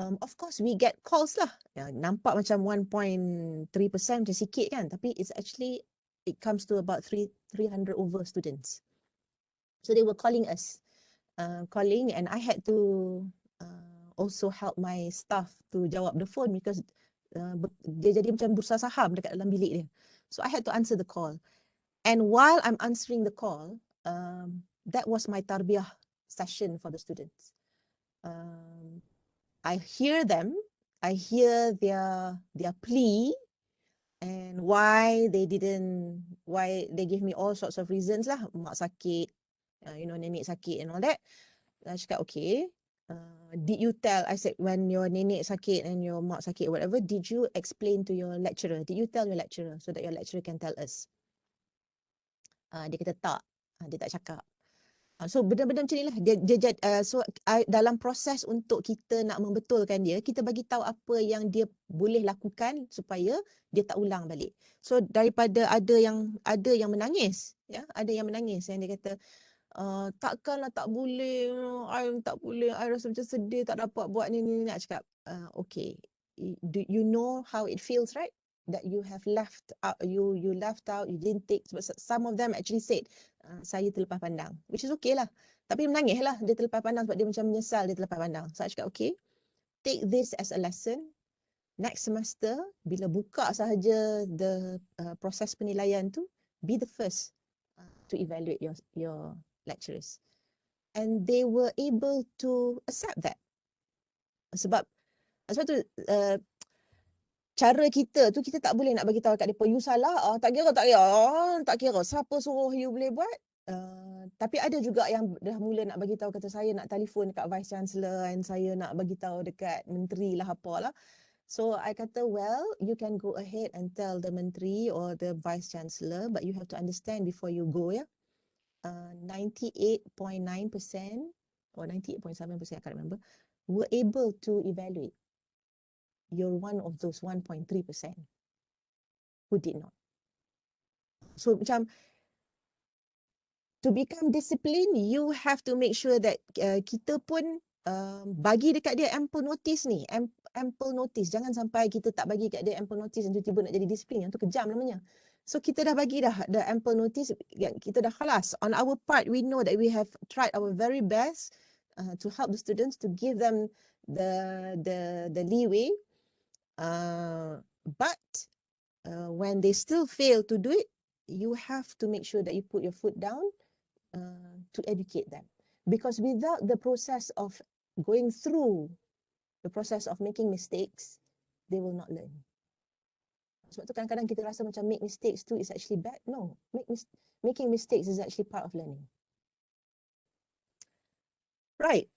Of course we get calls lah. Nampak macam 1.3% macam sikit kan, tapi it's actually it comes to about 300 over students. So they were calling us, and I had to also help my staff to jawab the phone because dia jadi macam bursa saham dekat dalam bilik dia. So I had to answer the call. And while I'm answering the call, that was my tarbiyah session for the students. I hear them, I hear their plea and why they give me all sorts of reasons lah. Mak sakit, nenek sakit and all that. I cakap, okay, did you tell, I said, when your nenek sakit and your mak sakit or whatever, did you explain to your lecturer? Did you tell your lecturer so that your lecturer can tell us? Dia kata tak, dia tak cakap. So benda-benda macam ni lah. Dalam proses untuk kita nak membetulkan dia, kita bagi tahu apa yang dia boleh lakukan supaya dia tak ulang balik. So daripada ada yang menangis, ya, ada yang menangis yang dia kata, takkanlah tak boleh, I rasa macam sedih tak dapat buat ni nak cakap. Okay, do you know how it feels, right? That you have left out, you left out, you didn't take. Some of them actually said, saya terlepas pandang, which is okay lah. Tapi menangis lah, dia terlepas pandang sebab dia macam menyesal dia terlepas pandang. So I cakap, okay, take this as a lesson. Next semester, bila buka sahaja the proses penilaian tu, be the first to evaluate your lecturers. And they were able to accept that. Sebab tu cara kita tu, kita tak boleh nak bagi tahu kat depa, you salah, tak kira siapa suruh you boleh buat. Tapi ada juga yang dah mula nak bagi tahu, kata saya nak telefon dekat vice chancellor and saya nak bagi tahu dekat menteri lah apalah. So I kata, well, you can go ahead and tell the menteri or the vice chancellor, but you have to understand before you go, ya. 98.9% or 98.7%, I can't remember, were able to evaluate. You're one of those 1.3% who did not. So macam, to become disciplined, you have to make sure that kita pun bagi dekat dia ample notice ni, ample notice. Jangan sampai kita tak bagi kat dia ample notice dan tiba-tiba nak jadi disiplin. Yang tu kejam namanya. So kita dah bagi dah the ample notice, kita dah khalas. On our part, we know that we have tried our very best to help the students, to give them the leeway. But when they still fail to do it, you have to make sure that you put your foot down to educate them. Because without the process of going through the process of making mistakes, they will not learn. Sebab tu kadang-kadang kita rasa macam make mistakes too is actually bad. No, making mistakes is actually part of learning. Right.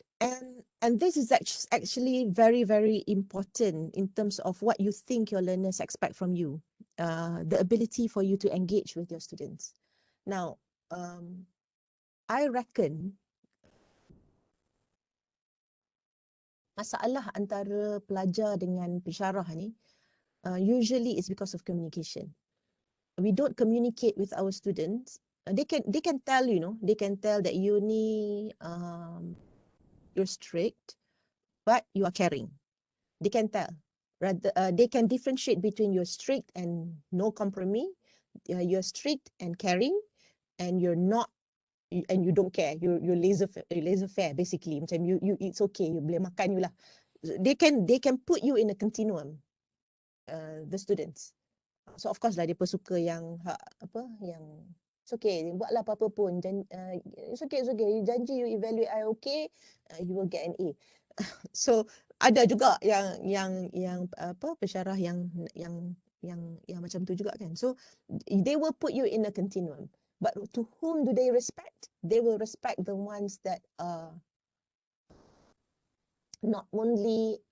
And this is actually very, very important in terms of what you think your learners expect from you. The ability for you to engage with your students. Now, I reckon masalah antara pelajar dengan pensyarah ni usually it's because of communication. We don't communicate with our students. They can tell, they can tell that you're strict, but you are caring. They can tell. They can differentiate between you're strict and no compromise, you're strict and caring, and you're not, and you don't care. You're laissez-faire basically. Macam you it's okay. You boleh makan you lah. They can put you in a continuum. The students. So of course lah dia suka yang it's okay, buatlah apa-apa pun. It's okay. You janji you evaluate I okay, you will get an A. So ada juga yang pensyarah yang macam tu juga kan. So they will put you in a continuum. But to whom do they respect? They will respect the ones that are not only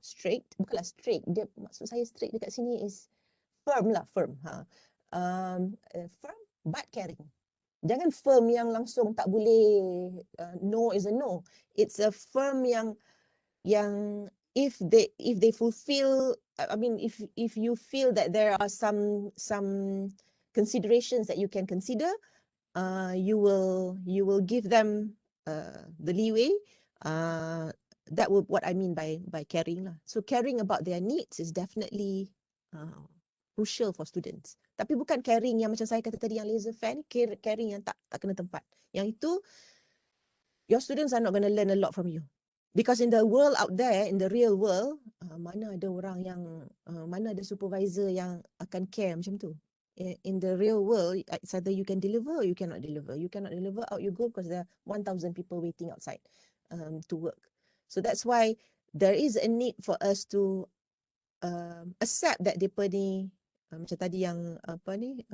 strict, bukanlah strict. Dia maksud saya strict dekat sini is firm lah, firm. Firm but caring. Jangan firm yang langsung tak boleh, no is a no. It's a firm yang if they fulfill, I mean, if you feel that there are some considerations that you can consider, you will give them the leeway. That would what I mean by caring lah. So caring about their needs is definitely crucial for students. Tapi bukan caring yang macam saya kata tadi yang laser fan, caring yang tak kena tempat. Yang itu, your students are not going to learn a lot from you. Because in the world out there, in the real world, mana ada orang yang, mana ada supervisor yang akan care macam tu. In the real world, it's either you can deliver or you cannot deliver. You cannot deliver, out you go, because there are 1,000 people waiting outside to work. So that's why there is a need for us to accept that mereka ni, macam tadi yang apa ni,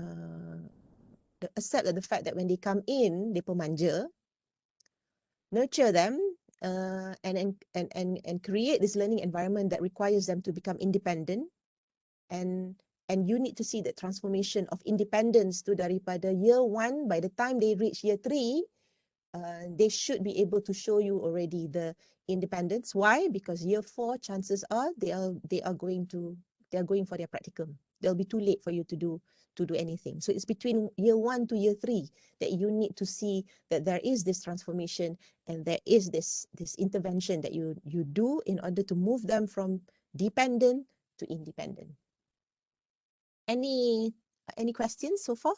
accept that the fact that when they come in, mereka manja, nurture them, and create this learning environment that requires them to become independent, and you need to see the transformation of independence to daripada year 1, by the time they reach year 3, they should be able to show you already the independence. Why? Because year 4, chances are they are going for their practicum. They'll be too late for you to do anything. So it's between year 1 to year 3 that you need to see that there is this transformation and there is this intervention that you do in order to move them from dependent to independent. Any questions so far?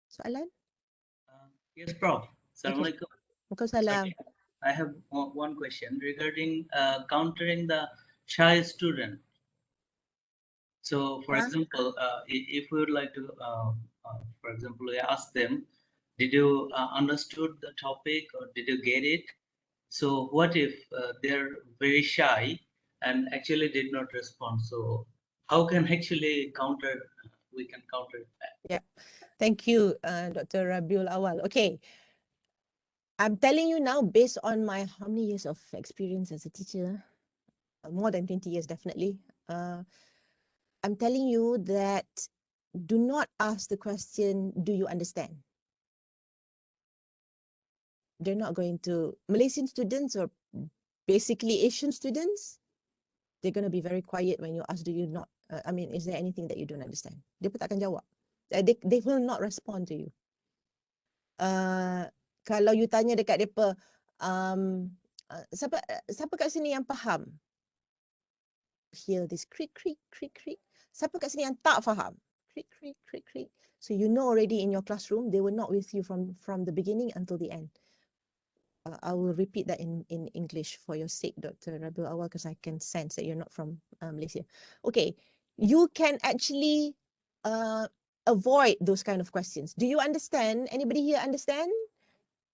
Soalan? Yes, Prof. Assalamualaikum. Waalaikumsalam. I have one question regarding countering the shy student. So, for example, if we would like to, for example, ask them, did you understood the topic or did you get it? So, what if they're very shy and actually did not respond? So, how can we can counter that? Yeah, thank you, Dr. Rabiul Awal. Okay. I'm telling you now, based on my how many years of experience as a teacher, more than 20 years definitely. I'm telling you that do not ask the question, do you understand? They're not going to. Malaysian students or basically Asian students, they're going to be very quiet when you ask, do you not, I mean, is there anything that you don't understand? Dia pun takkan jawab. They will not respond to you. Kalau you tanya dekat mereka, siapa kat sini yang faham? Hear this creak, creak, creak, creak. Siapa kat sini yang tak faham? Creak, creak, creak, creak. So you know already in your classroom, they were not with you from the beginning until the end. I will repeat that in English for your sake, Dr. Rabiul Awal, because I can sense that you're not from Malaysia. Okay, you can actually avoid those kind of questions. Do you understand? Anybody here understand?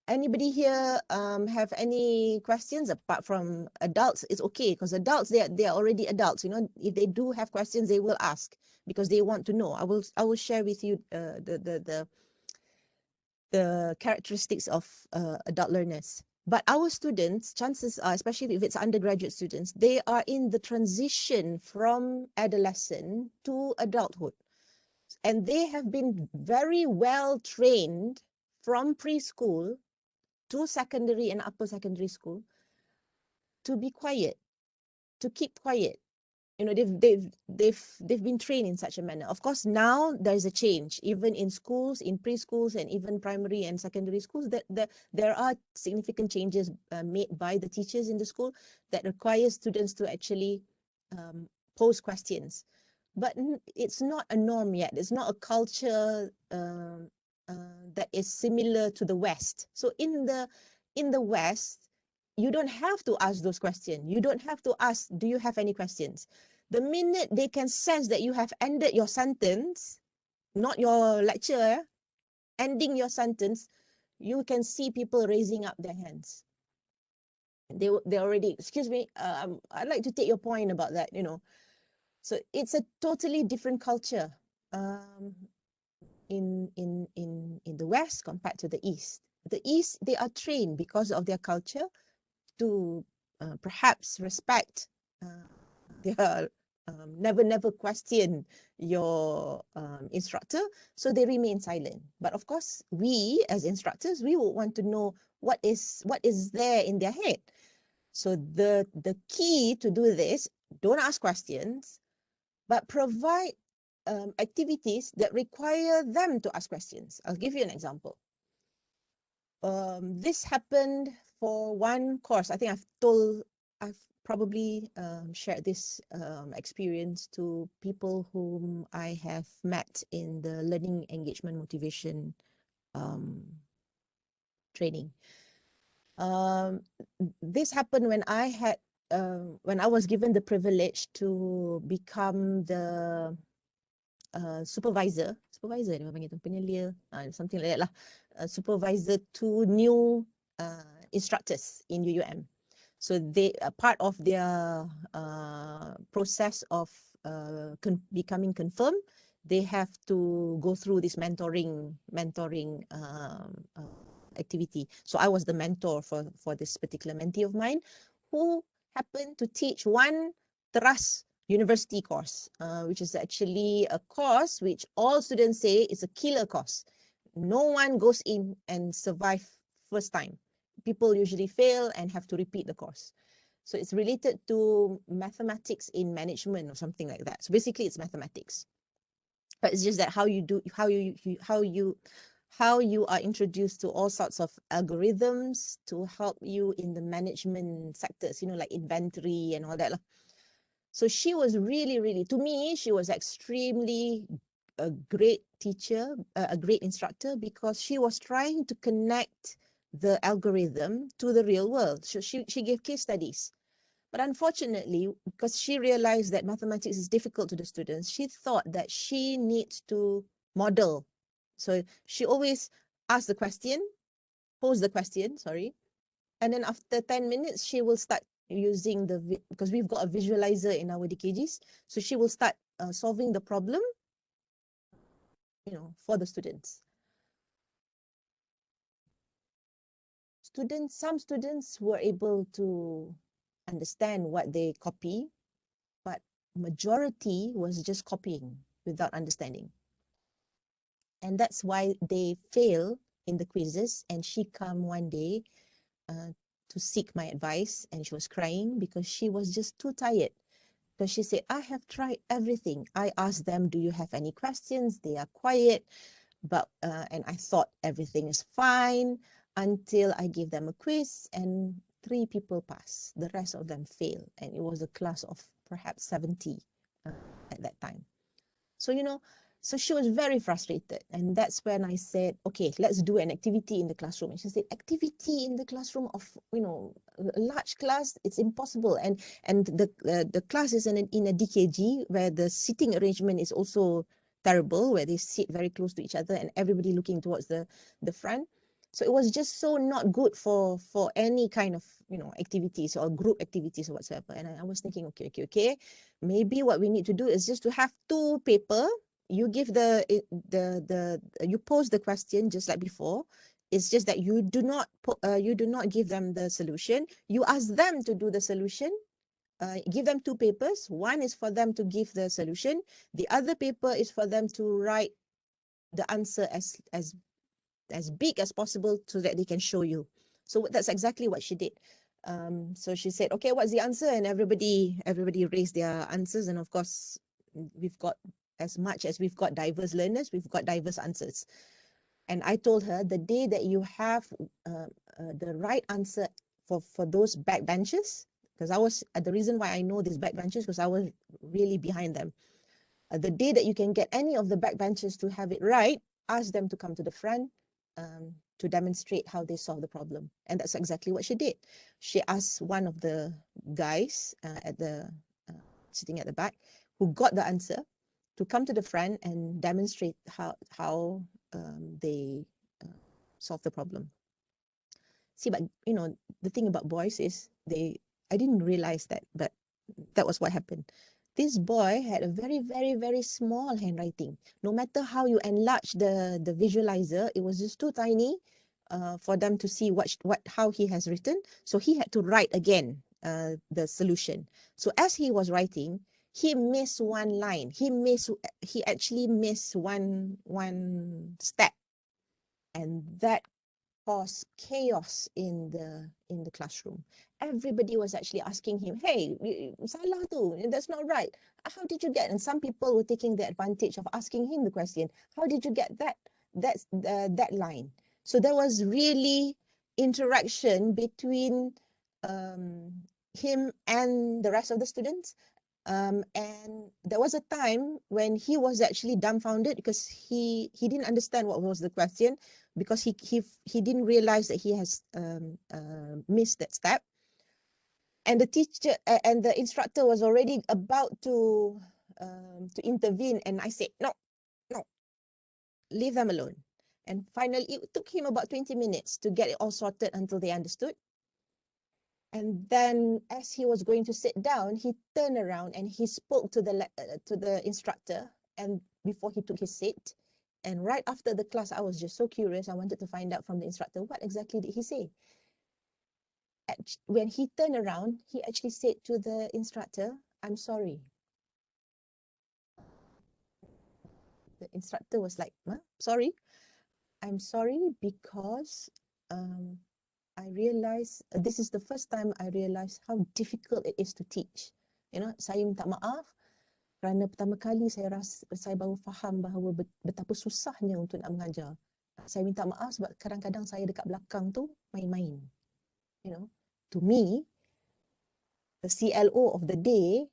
Anybody here have any questions apart from adults? It's okay, because adults, they are already adults. You know, if they do have questions, they will ask because they want to know. I will share with you the characteristics of adult learners. But our students, chances are, especially if it's undergraduate students, they are in the transition from adolescent to adulthood. And they have been very well trained from preschool to secondary and upper secondary school to be quiet, to keep quiet. You know, they've been trained in such a manner. Of course, now there is a change, even in schools, in preschools, and even primary and secondary schools. That there are significant changes made by the teachers in the school that require students to actually pose questions. But it's not a norm yet. It's not a culture that is similar to the West. So in the West, you don't have to ask those questions. You don't have to ask, do you have any questions? The minute they can sense that you have ended your sentence, not your lecture, ending your sentence, you can see people raising up their hands. They already, excuse me, I'd like to take your point about that, you know. So it's a totally different culture in the West compared to the East. The East, they are trained because of their culture to perhaps respect their never question your instructor, so they remain silent. But of course, we as instructors, we would want to know what is there in their head. So the key to do this, don't ask questions, but provide activities that require them to ask questions. I'll give you an example. This happened for one course. I think I've probably shared this experience to people whom I have met in the learning engagement motivation training. This happened when I was given the privilege to become the supervisor dia panggil tu, penyelia, something like that lah, supervisor to new instructors in UUM. So they part of their process of becoming confirmed, they have to go through this mentoring activity. So I was the mentor for this particular mentee of mine, who happened to teach one Trust University course, which is actually a course which all students say is a killer course. No one goes in and survive first time. People usually fail and have to repeat the course. So it's related to mathematics in management or something like that. So basically it's mathematics. But it's just that how you are introduced to all sorts of algorithms to help you in the management sectors, like inventory and all that lah. So she was really, to me, she was extremely a great teacher, a great instructor, because she was trying to connect the algorithm to the real world. So she gave case studies. But unfortunately, because she realized that mathematics is difficult to the students, she thought that she needs to model. So she always pose the question, and then after 10 minutes, she will start using because we've got a visualizer in our DKGs, so she will start solving the problem, for the students. Some students were able to understand what they copy, but majority was just copying without understanding. And that's why they fail in the quizzes. And she came one day to seek my advice, and she was crying because she was just too tired. Because she said, I have tried everything. I asked them, do you have any questions? They are quiet. But and I thought everything is fine until I gave them a quiz and 3 people pass. The rest of them fail. And it was a class of perhaps 70 at that time. So, so she was very frustrated. And that's when I said, okay, let's do an activity in the classroom. And she said, activity in the classroom of, a large class, it's impossible. And the class is in a DKG where the seating arrangement is also terrible, where they sit very close to each other and everybody looking towards the front. So it was just so not good for any kind of, activities or group activities or whatsoever. And I was thinking, okay. Maybe what we need to do is just to have 2 paper. You give you pose the question just like before. It's just that you do not give them the solution. You ask them to do the solution. Give them 2 papers. One is for them to give the solution. The other paper is for them to write the answer as big as possible so that they can show you. So that's exactly what she did. So she said, okay, what's the answer? And everybody raised their answers. And of course, we've got, as much as we've got diverse learners, we've got diverse answers. And I told her, the day that you have the right answer for those backbenchers, because the reason why I know these backbenchers, because I was really behind them. The day that you can get any of the backbenchers to have it right, ask them to come to the front to demonstrate how they solve the problem. And that's exactly what she did. She asked one of the guys sitting at the back who got the answer to come to the front and demonstrate how they solve the problem. See, but the thing about boys is I didn't realize that, but that was what happened. This boy had a very, very, very small handwriting. No matter how you enlarge the visualizer, it was just too tiny for them to see how he has written. So he had to write again the solution. So as he was writing, he missed one line. He actually missed one step, and that caused chaos in the classroom. Everybody was actually asking him, "Hey, salah tu, that's not right. How did you get?" And some people were taking the advantage of asking him the question, "How did you get that line?" So there was really interaction between him and the rest of the students. And there was a time when he was actually dumbfounded because he didn't understand what was the question, because he didn't realize that he has missed that step. And the teacher and the instructor was already about to intervene, and I said, no, leave them alone. And finally, it took him about 20 minutes to get it all sorted until they understood. And then as he was going to sit down, he turned around and he spoke to the instructor, and before he took his seat. And right after the class, I was just so curious. I wanted to find out from the instructor, what exactly did he say? When he turned around, he actually said to the instructor, "I'm sorry." The instructor was like, "Huh? Sorry? I'm sorry because I realized this is the first time I realized how difficult it is to teach. Saya minta maaf kerana pertama kali saya baru faham bahawa betapa susahnya untuk nak mengajar. Saya minta maaf sebab kadang-kadang saya dekat belakang tu main-main. To me, the CLO of the day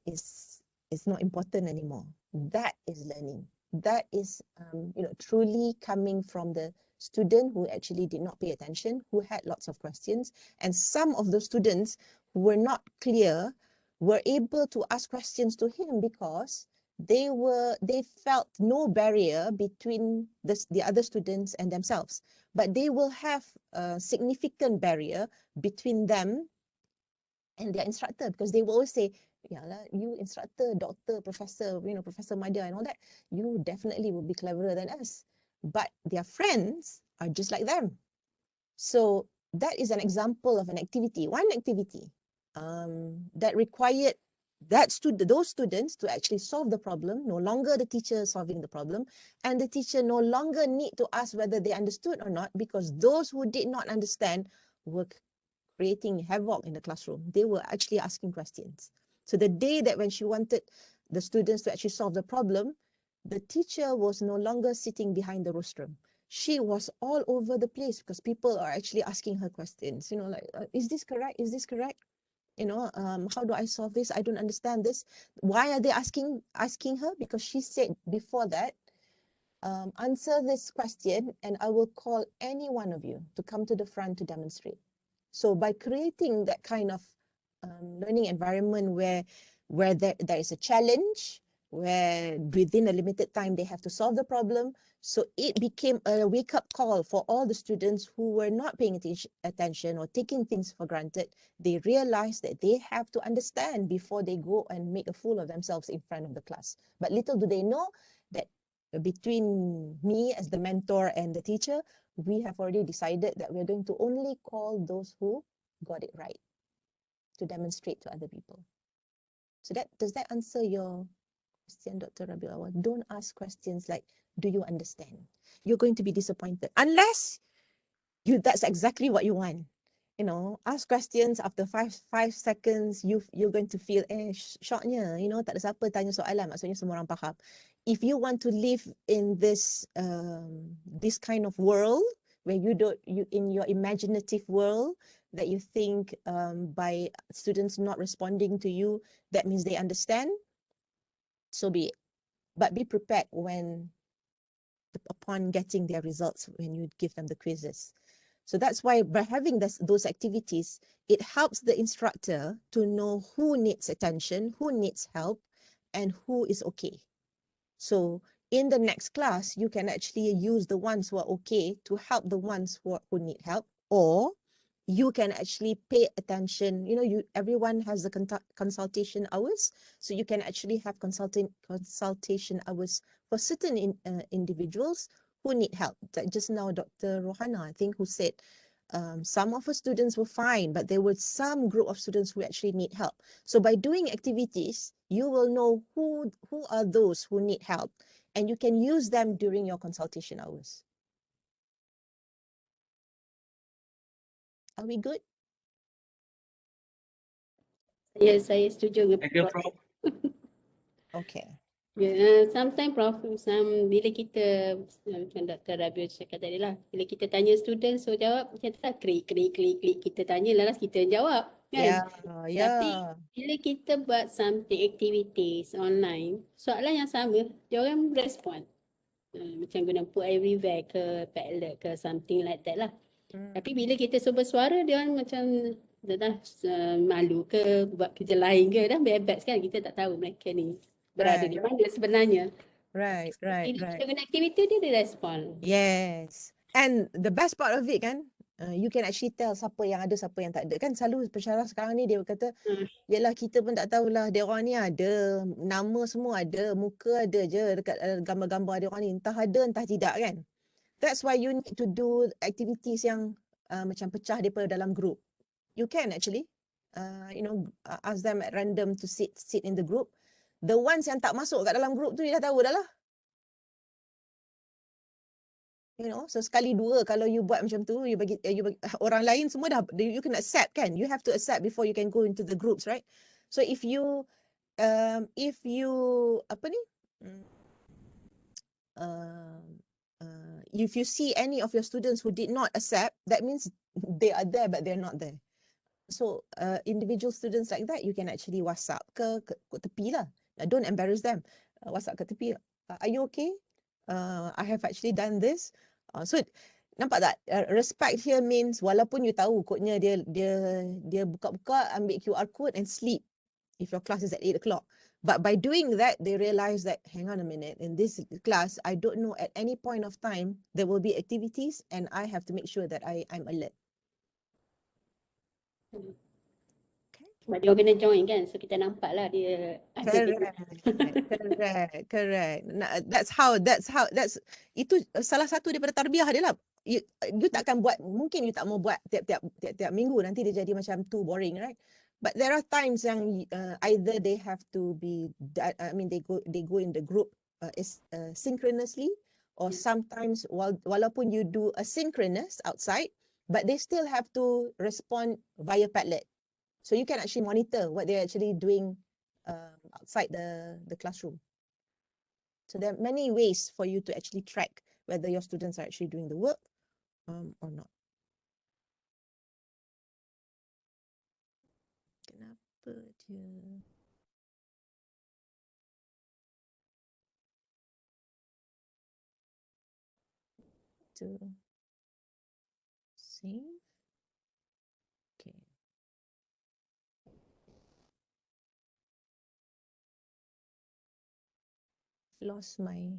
is not important anymore. That is learning. That is truly coming from the student who actually did not pay attention, who had lots of questions, and some of the students who were not clear were able to ask questions to him because they felt no barrier between the other students and themselves, but they will have a significant barrier between them and their instructor, because they will always say, "Yeah, you instructor, doctor, professor, Professor Madya and all that, you definitely will be cleverer than us." But their friends are just like them. So that is an example of an activity, one activity that required those students to actually solve the problem. No longer the teacher solving the problem, and the teacher no longer need to ask whether they understood or not, because those who did not understand were creating havoc in the classroom. They were actually asking questions. So the day that when she wanted the students to actually solve the problem, the teacher was no longer sitting behind the rostrum. She was all over the place because people are actually asking her questions. Is this correct? Is this correct? How do I solve this? I don't understand this. Why are they asking her? Because she said before that, answer this question and I will call any one of you to come to the front to demonstrate. So by creating that kind of learning environment where there is a challenge, where within a limited time they have to solve the problem, so it became a wake-up call for all the students who were not paying attention or taking things for granted. They realized that they have to understand before they go and make a fool of themselves in front of the class. But little do they know that between me as the mentor and the teacher, we have already decided that we're going to only call those who got it right to demonstrate to other people. So does that answer your question, Dr. Rabiul? Don't ask questions like, do you understand? You're going to be disappointed unless that's exactly what you want. Ask questions after 5 seconds, you're going to feel shocknya, tak ada siapa tanya soalan, maksudnya semua orang faham. If you want to live in this kind of world where you in your imaginative world that you think by students not responding to you, that means they understand, so be it. But be prepared upon getting their results when you give them the quizzes. So that's why by having those activities, it helps the instructor to know who needs attention, who needs help, and who is okay. So in the next class, you can actually use the ones who are okay to help the ones who need help, or you can actually pay attention. Everyone has the consultation hours, so you can actually have consultation hours for certain individuals who need help. Like just now, Dr. Rohana, I think, who said some of the students were fine, but there were some group of students who actually need help. So by doing activities, you will know who are those who need help, and you can use them during your consultation hours. Are we good? Saya setuju dengan Thank you, Prof. Prof. Okay. Sometimes Prof, bila kita macam Dr. Rabiul cakap tadi lah, bila kita tanya student so jawab macam tu lah, klik, kita tanya lalas kita jawab kan. Tapi bila kita buat something activities online, soalan yang sama, dia orang respon. Macam guna put everywhere ke, Padlet ke, something like that lah. Tapi bila kita bersuara, dia orang macam dah malu ke, buat kerja lain ke, dah bebas kan, kita tak tahu mereka ni berada di mana sebenarnya. Right. Bila kita guna aktiviti, dia respon. Yes. And the best part of it kan, you can actually tell siapa yang ada, siapa yang tak ada. Kan selalu pensyarah sekarang ni dia kata, yelah kita pun tak tahulah dia orang ni ada, nama semua ada, muka ada je dekat gambar-gambar dia orang ni. Entah ada, entah tidak kan. That's why you need to do activities yang macam pecah daripada dalam group. You can actually, ask them at random to sit in the group. The ones yang tak masuk kat dalam group tu dia dah tahu dah lah. So sekali dua kalau you buat macam tu, you bagi orang lain semua dah, you can accept kan. You have to accept before you can go into the groups, right? So if you if you see any of your students who did not accept, that means they are there but they're not there. So individual students like that, you can actually WhatsApp ke tepi lah. Don't embarrass them. WhatsApp ke tepi. Are you okay? I have actually done this. So nampak tak? Respect here means walaupun you tahu kodnya dia buka-buka, ambil QR code and sleep if your class is at 8 o'clock. But by doing that, they realize that, hang on a minute, in this class, I don't know at any point of time, there will be activities and I have to make sure that I'm alert. Sebab dia kena join kan, so kita nampak lah dia ada. Correct. That's itu salah satu daripada tarbiyah dia lah. You takkan buat, mungkin you tak mau buat tiap minggu, nanti dia jadi macam too boring, right? But there are times yang either they have to be, they go in the group synchronously, or sometimes walaupun you do asynchronous outside, but they still have to respond via Padlet. So you can actually monitor what they're actually doing outside the classroom. So there are many ways for you to actually track whether your students are actually doing the work or not. Kenapa dia? To save. Okay. Lost my.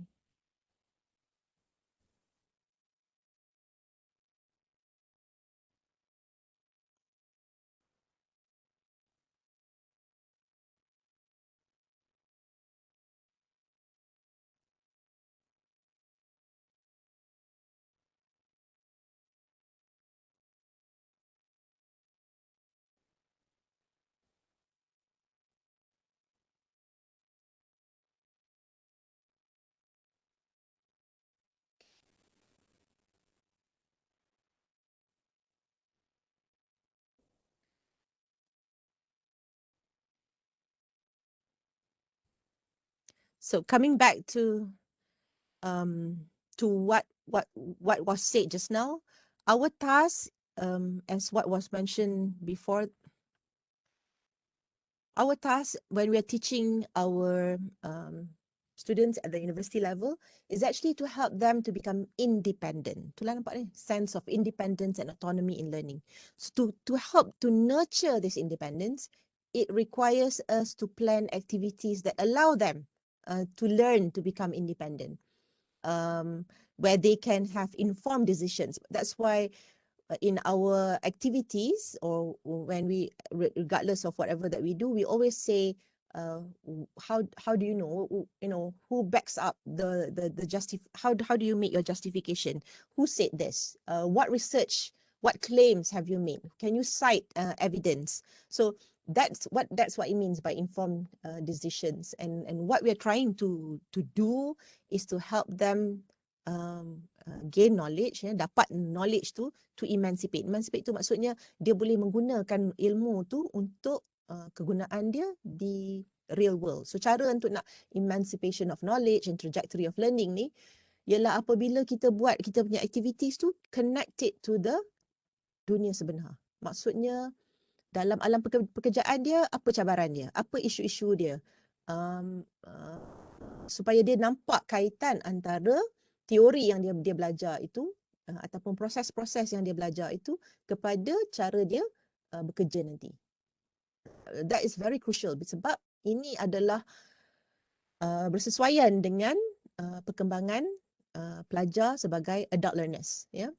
So coming back to what was said just now, our task, as what was mentioned before, our task when we are teaching our students at the university level is actually to help them to become independent. Itulah nampak ni, sense of independence and autonomy in learning. So to help to nurture this independence, it requires us to plan activities that allow them to learn to become independent, where they can have informed decisions. That's why in our activities, or when we, regardless of whatever that we do, we always say, how do you know who backs up how do you make your justification? Who said this? What research What claims have you made? Can you cite evidence? So that's what it means by informed decisions. And what we're trying to do is to help them gain knowledge, dapat knowledge tu to emancipate. Emancipate tu maksudnya dia boleh menggunakan ilmu tu untuk kegunaan dia di real world. So cara untuk nak emancipation of knowledge and trajectory of learning ni ialah apabila kita buat kita punya activities tu connected to the dunia sebenar. Maksudnya dalam alam pekerjaan dia, apa cabaran dia, apa isu-isu dia, supaya dia nampak kaitan antara teori yang dia belajar itu ataupun proses-proses yang dia belajar itu kepada cara dia bekerja nanti. That is very crucial sebab ini adalah bersesuaian dengan perkembangan pelajar sebagai adult learners, ya.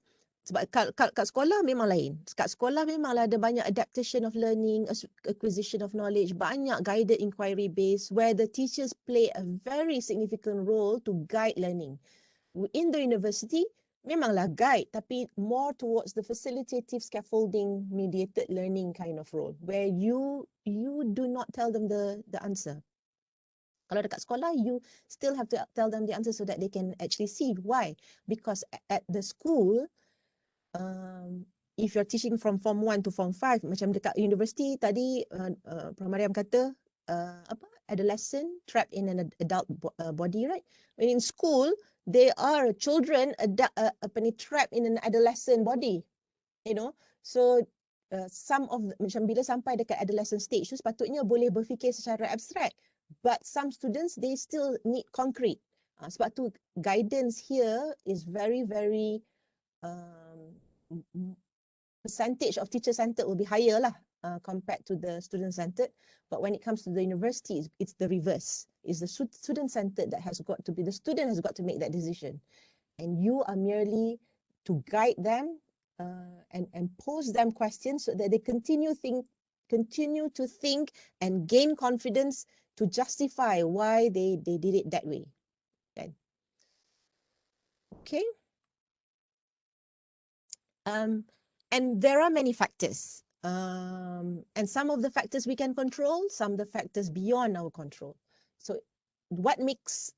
Sebab kat sekolah memang lain. Kat sekolah memanglah ada banyak adaptation of learning, acquisition of knowledge, banyak guided inquiry based where the teachers play a very significant role to guide learning. In the university memanglah guide tapi more towards the facilitative scaffolding mediated learning kind of role where you do not tell them the answer. Kalau dekat sekolah, you still have to tell them the answer so that they can actually see why. Because at the school, if you're teaching from Form 1 to Form 5, macam dekat university tadi, Prof Mariam kata, adolescent trapped in an adult body, right? When in school, they are children trapped in an adolescent body, you know. So some of macam bila sampai dekat adolescent stage tu sepatutnya boleh berfikir secara abstrak. But some students, they still need concrete. Sebab tu guidance here is very, very percentage of teacher-centered will be higher lah compared to the student-centered. But when it comes to the university, it's the reverse. It's the student-centered that has got to be, the student has got to make that decision. And you are merely to guide them and pose them questions so that they continue to think and gain confidence to justify why they did it that way. Okay. And there are many factors. And some of the factors we can control, some of the factors beyond our control. So what makes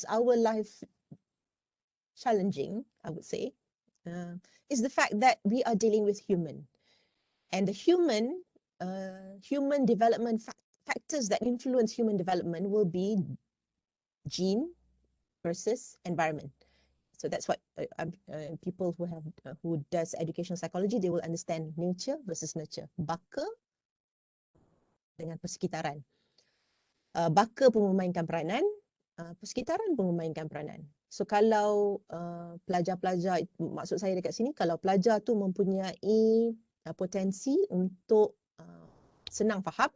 our life challenging, I would say, is the fact that we are dealing with human. And the human development factors that influence human development will be gene versus environment. So that's what people who does educational psychology, they will understand nature versus nurture. Baka dengan persekitaran. Baka pun memainkan peranan, persekitaran pun memainkan peranan. So kalau pelajar-pelajar, maksud saya dekat sini, kalau pelajar tu mempunyai potensi untuk senang faham,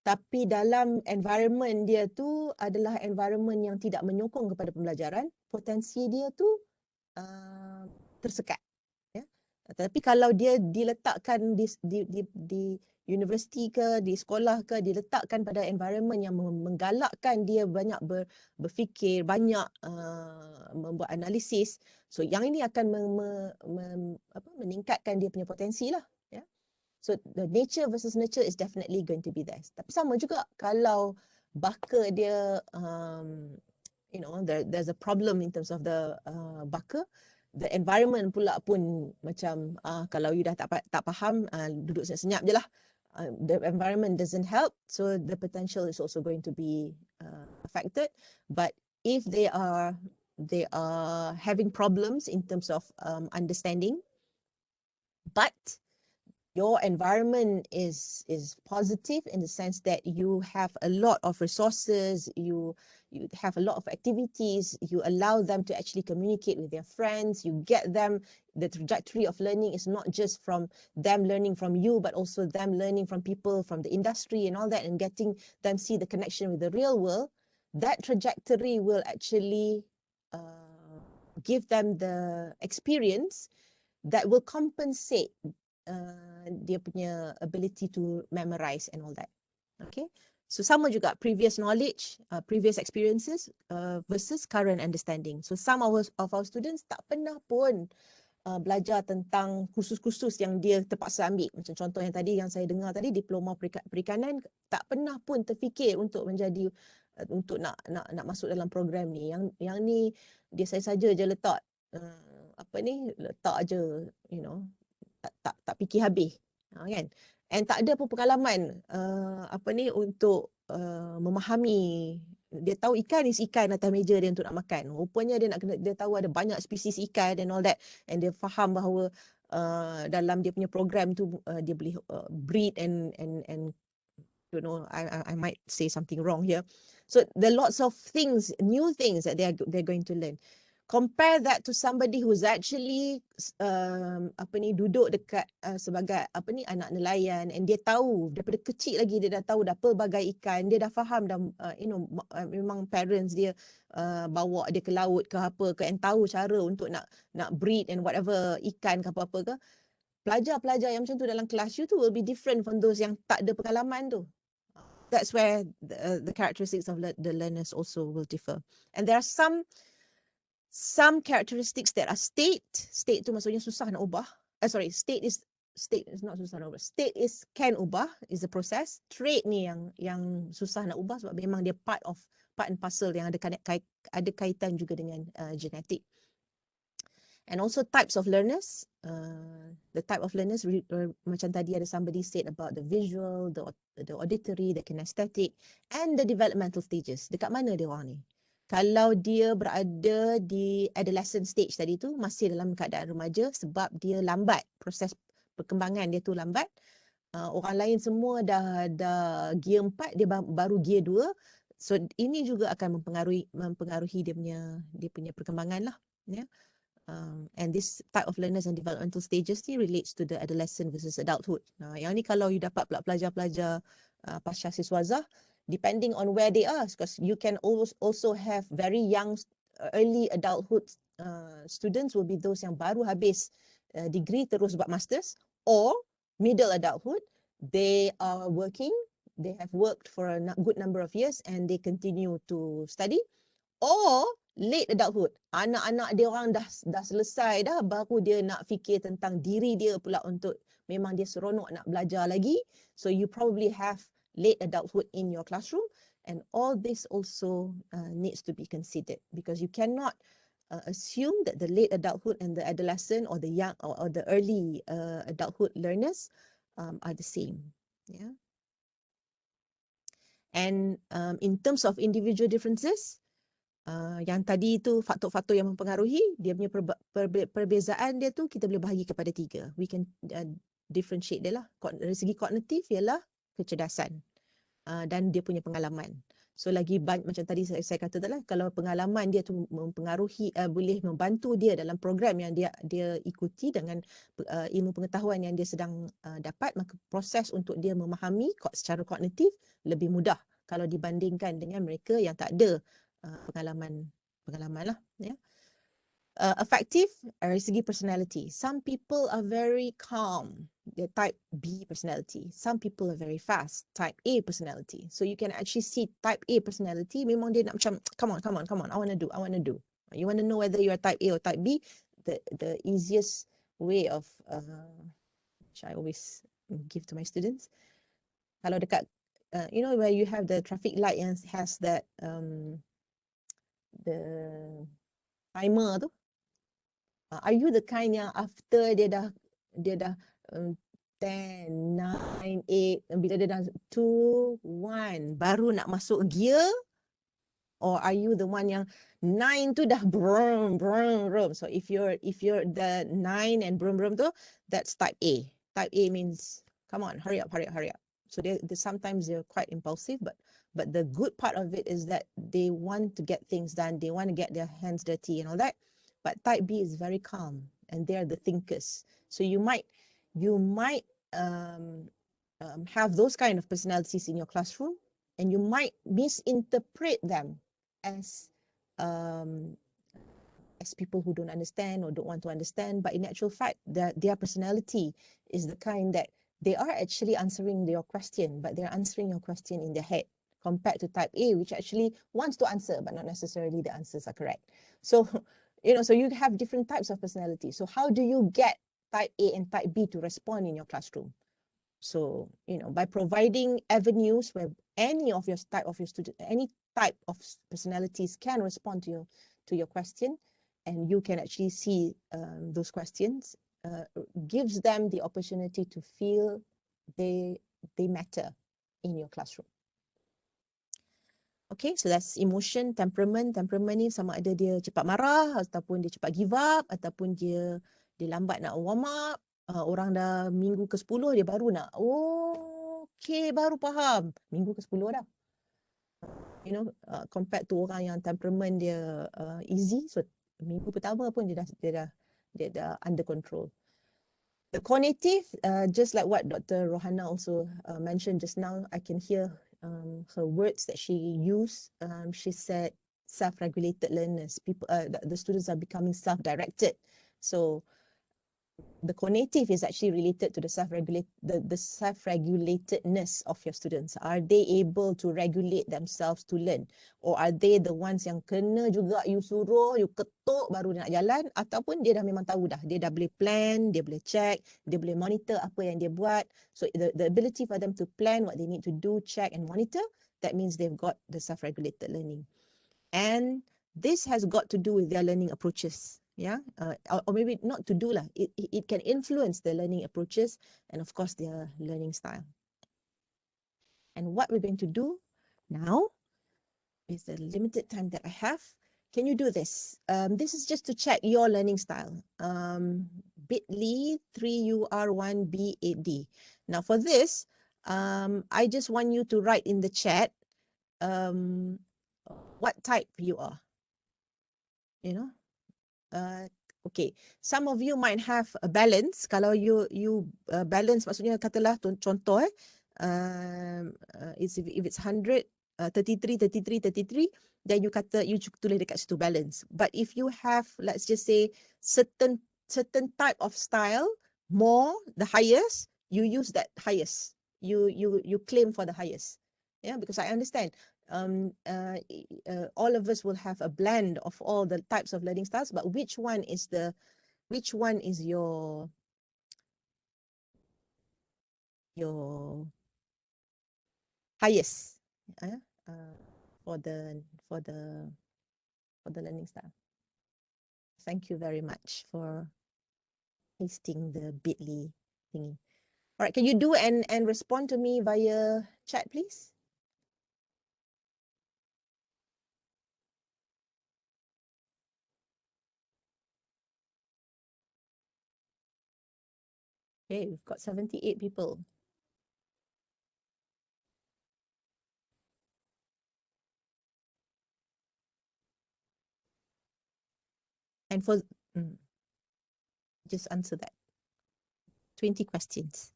tapi dalam environment dia tu adalah environment yang tidak menyokong kepada pembelajaran, potensi dia tu tersekat. Ya? Tapi kalau dia diletakkan di universiti ke, di sekolah ke, diletakkan pada environment yang menggalakkan dia banyak berfikir, banyak membuat analisis, so yang ini akan meningkatkan dia punya potensi lah. Ya? So the nature versus nurture is definitely going to be there. Tapi sama juga kalau baka dia, there's a problem in terms of the baka, the environment pula pun macam kalau you dah tak faham, duduk senyap-senyap je lah. The environment doesn't help, so the potential is also going to be affected. But if they are having problems in terms of understanding, but your environment is positive in the sense that you have a lot of resources, you have a lot of activities, you allow them to actually communicate with their friends, you get them, the trajectory of learning is not just from them learning from you, but also them learning from people from the industry and all that, and getting them see the connection with the real world. That trajectory will actually give them the experience that will compensate dia punya ability to memorize and all that. Okay, so sama juga previous knowledge, previous experiences versus current understanding. So some of our students tak pernah pun belajar tentang kursus-kursus yang dia terpaksa ambil. Macam contoh yang tadi yang saya dengar tadi, diploma perikanan, tak pernah pun terfikir untuk menjadi untuk nak masuk dalam program ni. Yang ni dia saya saja je letak letak aje, you know, tak fikir habis, kan. And tak ada pun pengalaman untuk memahami. Dia tahu ikan is ikan atas meja dia untuk nak makan. Rupanya dia tahu ada banyak spesies ikan and all that, and dia faham bahawa dalam dia punya program tu dia boleh breed and you know, I might say something wrong here. So there are lots of things, new things that they're going to learn. Compare that to somebody who's actually duduk dekat sebagai anak nelayan, and dia tahu daripada kecil lagi, dia dah tahu dah pelbagai ikan, dia dah faham dah memang parents dia bawa dia ke laut ke apa ke, and tahu cara untuk nak breed and whatever ikan ke apa-apa ke. Pelajar-pelajar yang macam tu dalam kelas you tu will be different from those yang tak ada pengalaman tu. That's where the characteristics of the learners also will differ. And there are some characteristics that are state tu maksudnya susah nak ubah. State is not susah nak ubah. State is can ubah, is the process. Trait ni yang susah nak ubah sebab memang dia part and parcel yang ada kaitan juga dengan genetik. And also types of learners. The type of learners, macam tadi ada somebody said about the visual, the auditory, the kinesthetic, and the developmental stages. Dekat mana dia orang ni? Kalau dia berada di adolescent stage tadi tu, masih dalam keadaan remaja sebab dia lambat, proses perkembangan dia tu lambat. Orang lain semua dah gear 4, dia baru gear 2. So ini juga akan mempengaruhi dia punya perkembangan lah, ya. And this type of learners and developmental stages ni relates to the adolescent versus adulthood. Yang ni kalau you dapat pelajar-pelajar pasca siswazah, depending on where they are, because you can also have very young early adulthood students will be those yang baru habis degree terus buat masters, or middle adulthood, they are working, they have worked for a good number of years and they continue to study, or late adulthood, anak-anak dia orang dah selesai dah, baru dia nak fikir tentang diri dia pula untuk memang dia seronok nak belajar lagi. So you probably have late adulthood in your classroom, and all this also needs to be considered, because you cannot assume that the late adulthood and the adolescent or the young or the early adulthood learners are the same. Yeah. And in terms of individual differences, yang tadi tu faktor-faktor yang mempengaruhi dia punya perbezaan dia tu kita boleh bahagi kepada 3. We can differentiate dia lah. Dari segi kognitif ialah kecerdasan dan dia punya pengalaman. So lagi macam tadi saya kata tadi, kalau pengalaman dia tu mempengaruhi, boleh membantu dia dalam program yang dia ikuti dengan ilmu pengetahuan yang dia sedang dapat, maka proses untuk dia memahami secara kognitif lebih mudah kalau dibandingkan dengan mereka yang tak ada pengalaman lah, ya. Affective dari segi personality. Some people are very calm, they're type B personality. Some people are very fast, type A personality. So you can actually see type A personality, memang dia nak macam come on, I want to do. You want to know whether you are type A or type B, the easiest way of which I always give to my students, kalau dekat you know where you have the traffic light yang has that the timer tu, are you the kind yang after dia dah 10, 9, 8, bila dia dah 2, 1 baru nak masuk gear, or are you the one yang 9 tu dah brum. So if you're the 9 and brum tu, that's type A. Type A means come on, hurry up. So they sometimes they're quite impulsive, but the good part of it is that they want to get things done, they want to get their hands dirty and all that. But type B is very calm, and they're the thinkers. So you might have those kind of personalities in your classroom, and you might misinterpret them as people who don't understand or don't want to understand. But in actual fact, their personality is the kind that they are actually answering your question, but they're answering your question in their head, compared to type A, which actually wants to answer, but not necessarily the answers are correct. So so you have different types of personality. So how do you get type A and type B to respond in your classroom? So, by providing avenues where any type of personalities can respond to your question, and you can actually see those questions, gives them the opportunity to feel they matter in your classroom. Okay, so that's emotion, temperament. Temperament ni sama ada dia cepat marah, ataupun dia cepat give up, ataupun dia lambat nak warm up. Orang dah minggu ke-10 dia baru nak, okay, baru faham. Minggu ke-10 dah. Compared to orang yang temperament dia easy, so minggu pertama pun dia dah under control. The cognitive, just like what Dr. Rohana also mentioned just now, I can hear her words that she used. She said self-regulated learners. The students are becoming self-directed. So the cognitive is actually related to the self-regulatedness of your students. Are they able to regulate themselves to learn? Or are they the ones yang kena juga you suruh, you ketuk baru dia nak jalan? Ataupun dia dah memang tahu dah. Dia dah boleh plan, dia boleh check, dia boleh monitor apa yang dia buat. So the ability for them to plan what they need to do, check and monitor, that means they've got the self-regulated learning. And this has got to do with their learning approaches. Yeah, or maybe not to do lah. It can influence their learning approaches and of course their learning style. And what we're going to do now is the limited time that I have. Can you do this? This is just to check your learning style. Bit.ly 3UR1B8D. Now for this, I just want you to write in the chat what type you are. Okay, some of you might have a balance. Kalau you balance, maksudnya katalah contoh if it's 100, 33, then you tulis dekat situ balance. But if you have, let's just say, certain type of style, more, the highest, you use that highest. You claim for the highest. Yeah, because I understand all of us will have a blend of all the types of learning styles, but which one is your highest for the learning style? Thank you very much for pasting the bit.ly thingy. All right, can you do and respond to me via chat, please? Okay, we've got 78 people. And for just answer that. 20 questions.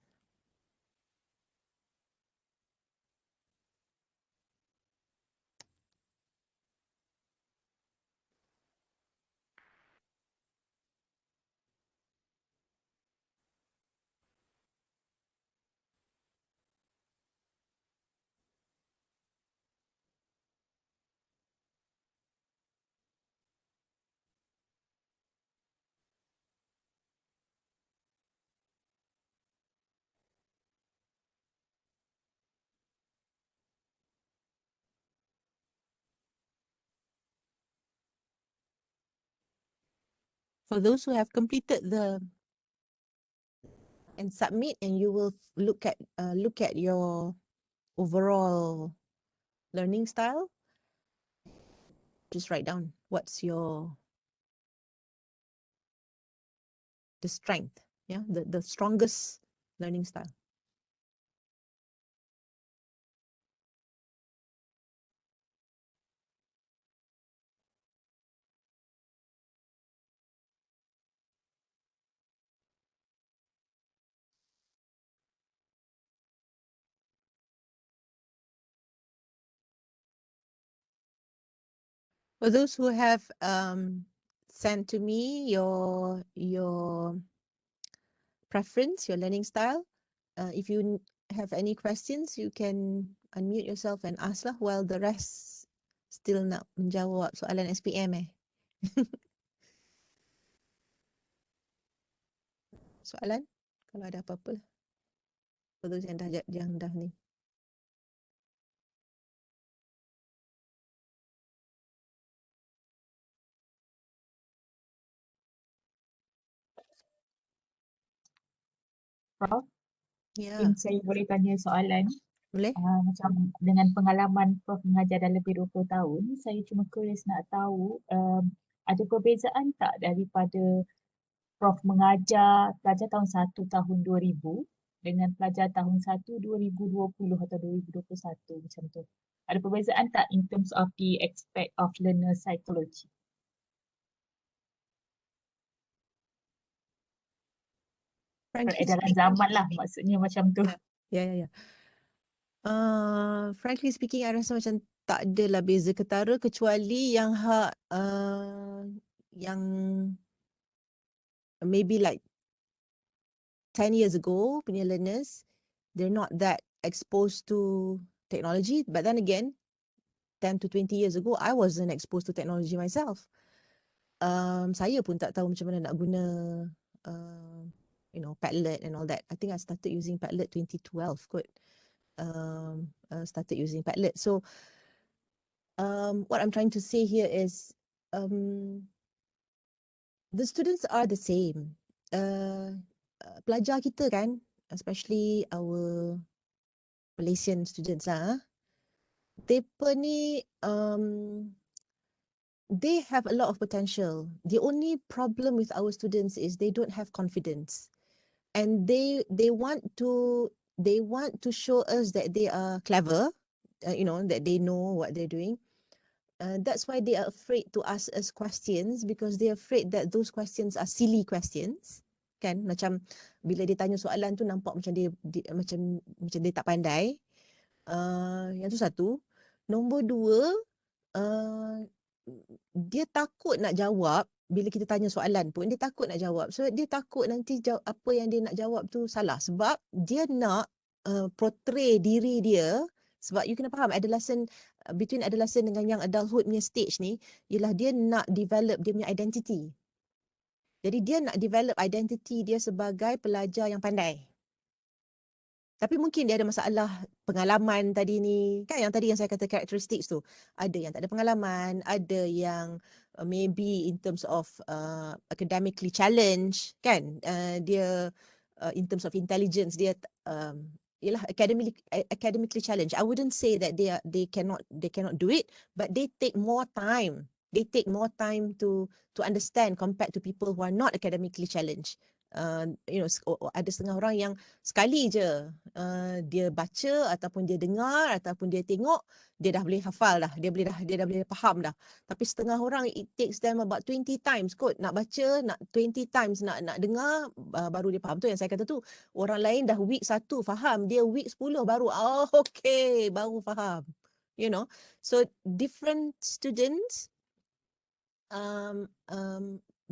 For those who have completed and submit, and you will look at your overall learning style, just write down what's the strength, the strongest learning style. For those who have sent to me your preference, your learning style, if you have any questions, you can unmute yourself and ask lah, while the rest still nak menjawab soalan SPM . soalan kalau ada apa-apa lah. For those yang dah ni. Prof, Ya, mungkin saya boleh tanya soalan. boleh? Macam dengan pengalaman Prof mengajar dah lebih 20 tahun, saya cuma curious nak tahu ada perbezaan tak daripada Prof mengajar pelajar tahun 1 tahun 2000 dengan pelajar tahun 1 2020 atau 2021 macam tu. Ada perbezaan tak in terms of the aspect of learner psychology? Frankly Peredaran speaking, zaman lah maksudnya macam tu. ya. Frankly speaking, I rasa macam tak adalah beza ketara kecuali yang yang maybe like 10 years ago punya learners, they're not that exposed to technology. But then again, 10 to 20 years ago, I wasn't exposed to technology myself. Saya pun tak tahu macam mana nak guna Padlet and all that. I think I started using Padlet 2012 kot. Started using Padlet. So what I'm trying to say here is the students are the same. Pelajar kita kan, especially our Malaysian students lah, mereka ni they have a lot of potential. The only problem with our students is they don't have confidence, and they want to show us that they are clever, that they know what they're doing. That's why they are afraid to ask us questions, because they're afraid that those questions are silly questions. Kan, macam bila dia tanya soalan tu nampak macam dia macam dia tak pandai. Yang tu satu. Nombor dua, dia takut nak jawab. Bila kita tanya soalan pun dia takut nak jawab. So dia takut nanti apa yang dia nak jawab tu salah, sebab dia nak portray diri dia. Sebab you kena faham, between adolescent dengan young adulthood punya stage ni ialah dia nak develop dia punya identity. Jadi dia nak develop identity dia sebagai pelajar yang pandai. Tapi mungkin dia ada masalah pengalaman tadi ni. Kan yang tadi yang saya kata characteristics tu. Ada yang tak ada pengalaman, ada yang maybe in terms of academically challenged, kan? Dia in terms of intelligence dia ialah academically challenged. I wouldn't say that they cannot do it, but they take more time. They take more time to understand compared to people who are not academically challenged. Ada setengah orang yang sekali je dia baca ataupun dia dengar ataupun dia tengok, dia dah boleh hafal dah, dia dah boleh faham dah. Tapi setengah orang it takes them about 20 times kot nak baca, nak 20 times nak dengar, baru dia faham. Tu yang saya kata tu, orang lain dah week 1 faham, dia week 10 baru okay, baru faham. So different students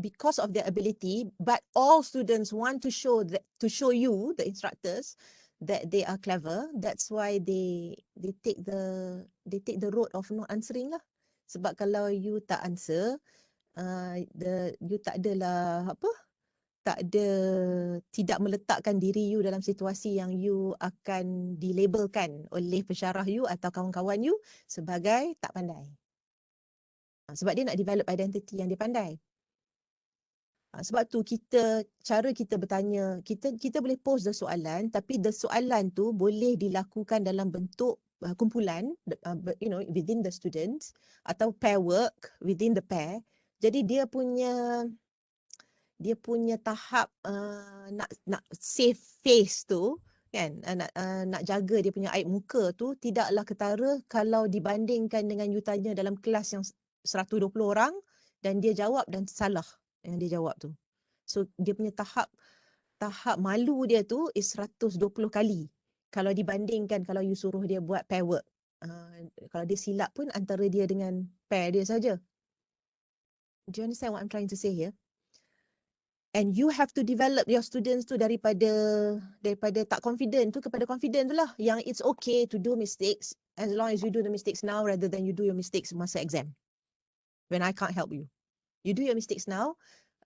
because of their ability, but all students want to show you, the instructors, that they are clever. That's why they take the road of not answering lah. Sebab kalau you tak answer, you tak adalah tidak meletakkan diri you dalam situasi yang you akan dilabelkan oleh pensyarah you atau kawan-kawan you sebagai tak pandai. Sebab dia nak develop identity yang dia pandai. Sebab tu cara kita bertanya, kita boleh pose the soalan, tapi the soalan tu boleh dilakukan dalam bentuk kumpulan, within the students, atau pair work within the pair. Jadi dia punya tahap nak save face tu, kan, nak jaga dia punya aib muka tu tidaklah ketara kalau dibandingkan dengan you tanya dalam kelas yang 120 orang dan dia jawab dan salah yang dia jawab tu. So dia punya tahap malu dia tu is 120 kali kalau dibandingkan kalau you suruh dia buat pair work. Kalau dia silap pun antara dia dengan pair dia saja. Do you understand what I'm trying to say here? And you have to develop your students tu daripada tak confident tu kepada confident tu lah. Yang it's okay to do mistakes as long as you do the mistakes now rather than you do your mistakes masa exam. When I can't help you. You do your mistakes now.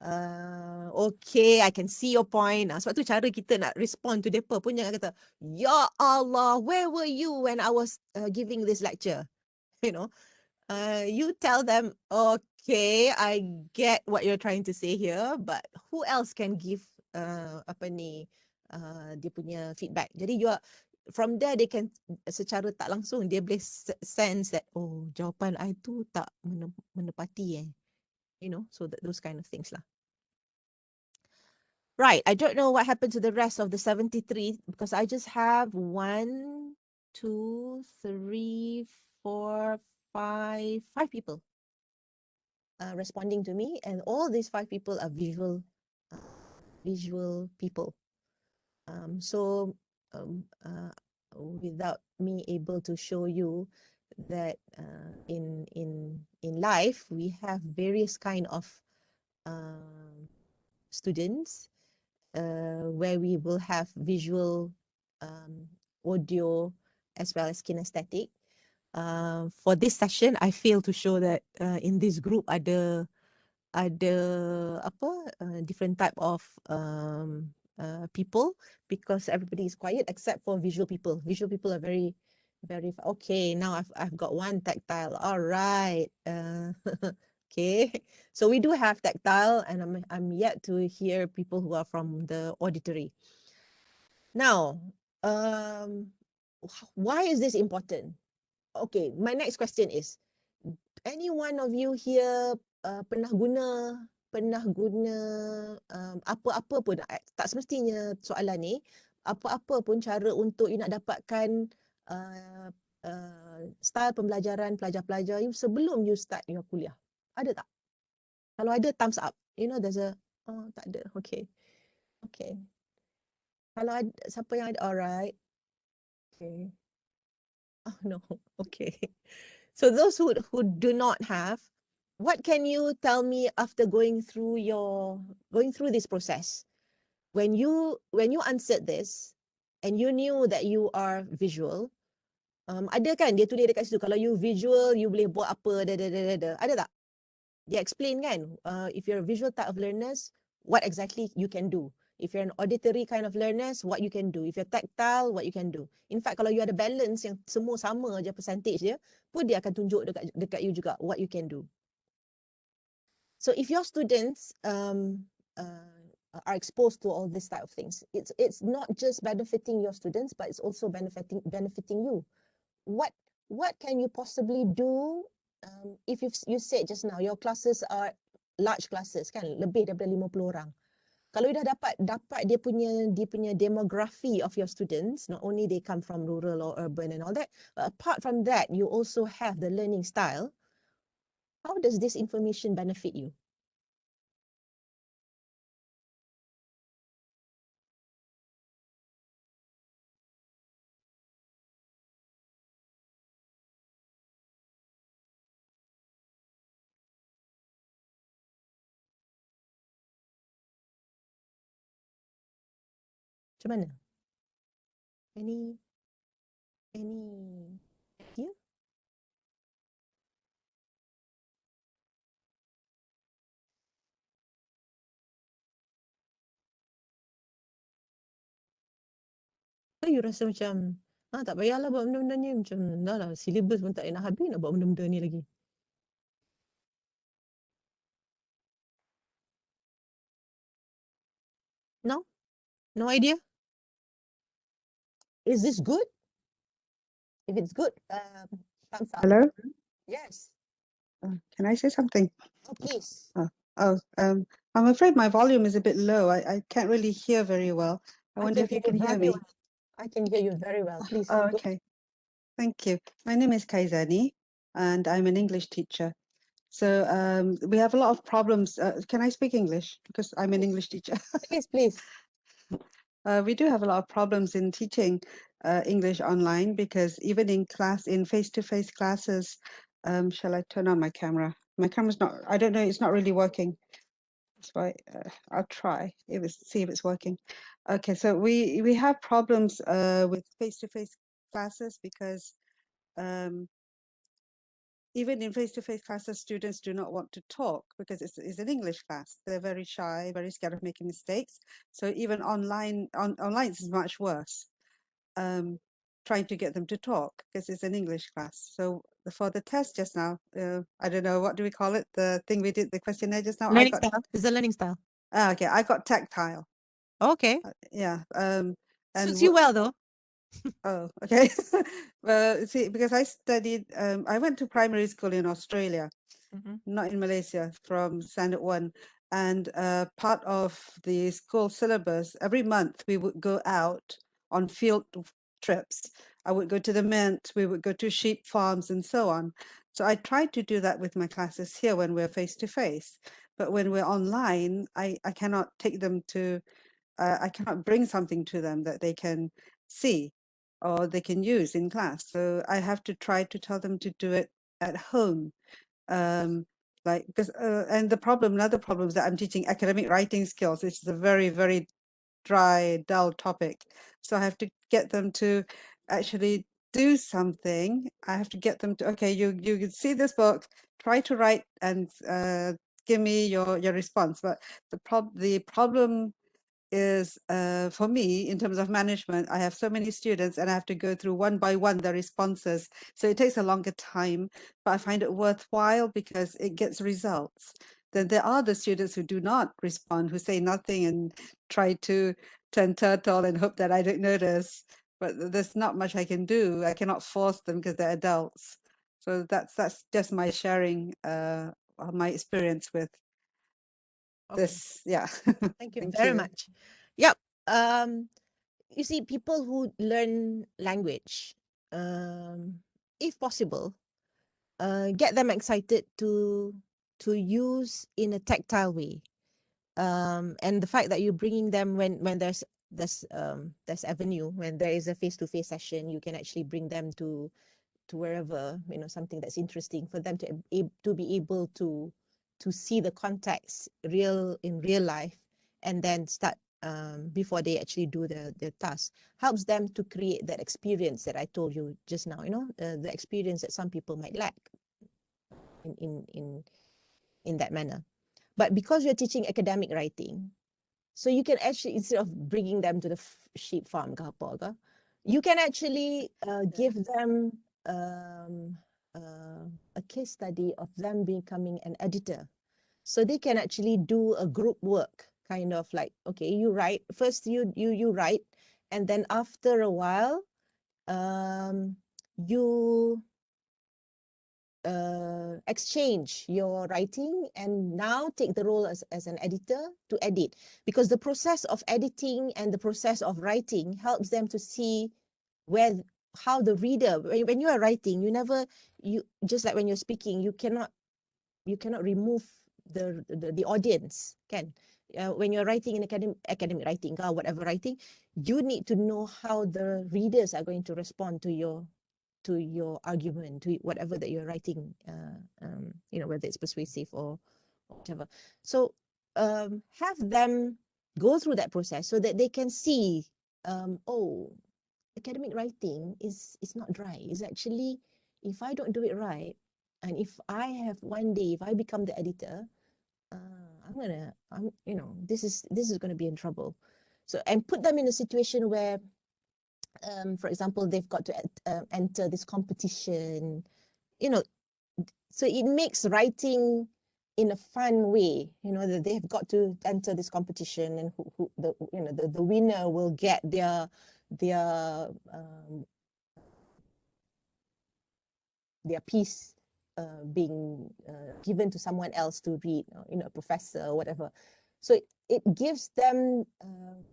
Okay, I can see your point. Sebab tu cara kita nak respond to mereka pun jangan kata, Ya Allah, where were you when I was giving this lecture? You know, you tell them, okay, I get what you're trying to say here, but who else can give dia punya feedback. Jadi you are, from there they can secara tak langsung dia boleh sense that, oh, jawapan I tu tak menepati you know, so that those kind of things lah. Right, I don't know what happened to the rest of the 73 because I just have 1, 2, 3, 4, 5 people responding to me, and all these 5 people are visual people. So without me able to show you that in life we have various kind of students where we will have visual, audio, as well as kinesthetic. For this session, I fail to show that in this group ada different type of people because everybody is quiet except for visual people. Visual people are very okay. Now I've got one tactile. All right. Okay. So we do have tactile, and I'm yet to hear people who are from the auditory. Now, why is this important? Okay, my next question is, any one of you here pernah guna apa-apa pun, tak semestinya soalan ni, apa-apa pun cara untuk you nak dapatkan style pembelajaran pelajar-pelajar you sebelum you start your kuliah? Ada tak? Kalau ada, thumbs up. You know, there's a, oh, tak ada. Okay. Okay. Kalau ada, siapa yang ada, alright. Okay. Oh no, okay. So those who do not have, what can you tell me after going through this process? When you answered this and you knew that you are visual, ada kan dia tulis dekat situ, kalau you visual you boleh buat apa, ada tak? Dia explain kan, if you're a visual type of learners, what exactly you can do. If you're an auditory kind of learners, what you can do. If you're tactile, what you can do. In fact, kalau you ada balance yang semua sama je percentage dia, pun dia akan tunjuk dekat you juga what you can do. So if your students are exposed to all this type of things, it's not just benefiting your students, but it's also benefiting you. What can you possibly do if you said just now your classes are large classes kan, lebih daripada 50 orang. Kalau you dah dapat dia punya demography of your students, not only they come from rural or urban and all that, but apart from that you also have the learning style. How does this information benefit you? Macam mana? Any idea? Ke you rasa macam tak payahlah buat benda-benda ni, macam dah lah syllabus pun tak nak habis, nak buat benda-benda ni lagi? No? No idea? Is this good? If it's good, thumbs up. Hello? Yes. Can I say something? Oh, please. I'm afraid my volume is a bit low. I can't really hear very well. I wonder if you can hear me. I can hear you very well. Please. Oh, okay. Thank you. My name is Kaizani, and I'm an English teacher. So we have a lot of problems. Can I speak English? Because I'm an English teacher. Please. We do have a lot of problems in teaching English online, because even in class, in face-to-face classes, shall I turn on my camera? My camera's not, I don't know, it's not really working. So I'll try, see if it's working. Okay, so we have problems with face-to-face classes because even in face-to-face classes, students do not want to talk because it's an English class. They're very shy, very scared of making mistakes. So even online is much worse. Trying to get them to talk because it's an English class. So for the test just now, I don't know, what do we call it? The thing we did, the questionnaire just now, Learning style. It's a learning style. Okay, I got tactile. Okay. Yeah. Suits you well though. Oh, okay. Well, see, because I studied, I went to primary school in Australia, not in Malaysia, from standard 1. And part of the school syllabus, every month we would go out on field trips. I would go to the mint, we would go to sheep farms and so on. So I tried to do that with my classes here when we're face to face. But when we're online, I cannot take them to, I cannot bring something to them that they can see or they can use in class. So I have to try to tell them to do it at home. Like, because, and another problem is that I'm teaching academic writing skills, which is a very, very dry, dull topic. So I have to get them to actually do something. I have to get them to, okay, you can see this book, try to write and give me your response. But the problem is for me in terms of management, I have so many students and I have to go through one by one their responses. So it takes a longer time, but I find it worthwhile because it gets results. Then there are the students who do not respond, who say nothing and try to turn turtle and hope that I don't notice. But there's not much I can do. I cannot force them because they're adults. So that's just my sharing my experience with this. Yeah. Thank you Thank very you. much. Yep. You see, people who learn language, if possible, get them excited to use in a tactile way. And the fact that you're bringing them when there's avenue, when there is a face-to-face session, you can actually bring them to wherever, something that's interesting for them to be able to see the context in real life, and then start before they actually do the task, helps them to create that experience that I told you just now, the experience that some people might lack in that manner. But because you're teaching academic writing, so you can actually, instead of bringing them to the sheep farm, you can actually give them a case study of them becoming an editor. So they can actually do a group work, kind of like, okay, you write, first you write, and then after a while, you exchange your writing and now take the role as an editor to edit, because the process of editing and the process of writing helps them to see how the reader, when you are writing, you just like when you're speaking, you cannot remove the audience, can when you're writing in academic writing or whatever writing, you need to know how the readers are going to respond to your argument, to whatever that you're writing, whether it's persuasive or whatever. So have them go through that process so that they can see, oh, academic writing is not dry. It's actually, if I don't do it right, and if I have one day, if I become the editor, this is gonna be in trouble. So, and put them in a situation where, for example, they've got to enter this competition, so it makes writing in a fun way, that they've got to enter this competition, and the winner will get their piece being given to someone else to read, a professor or whatever. So it gives them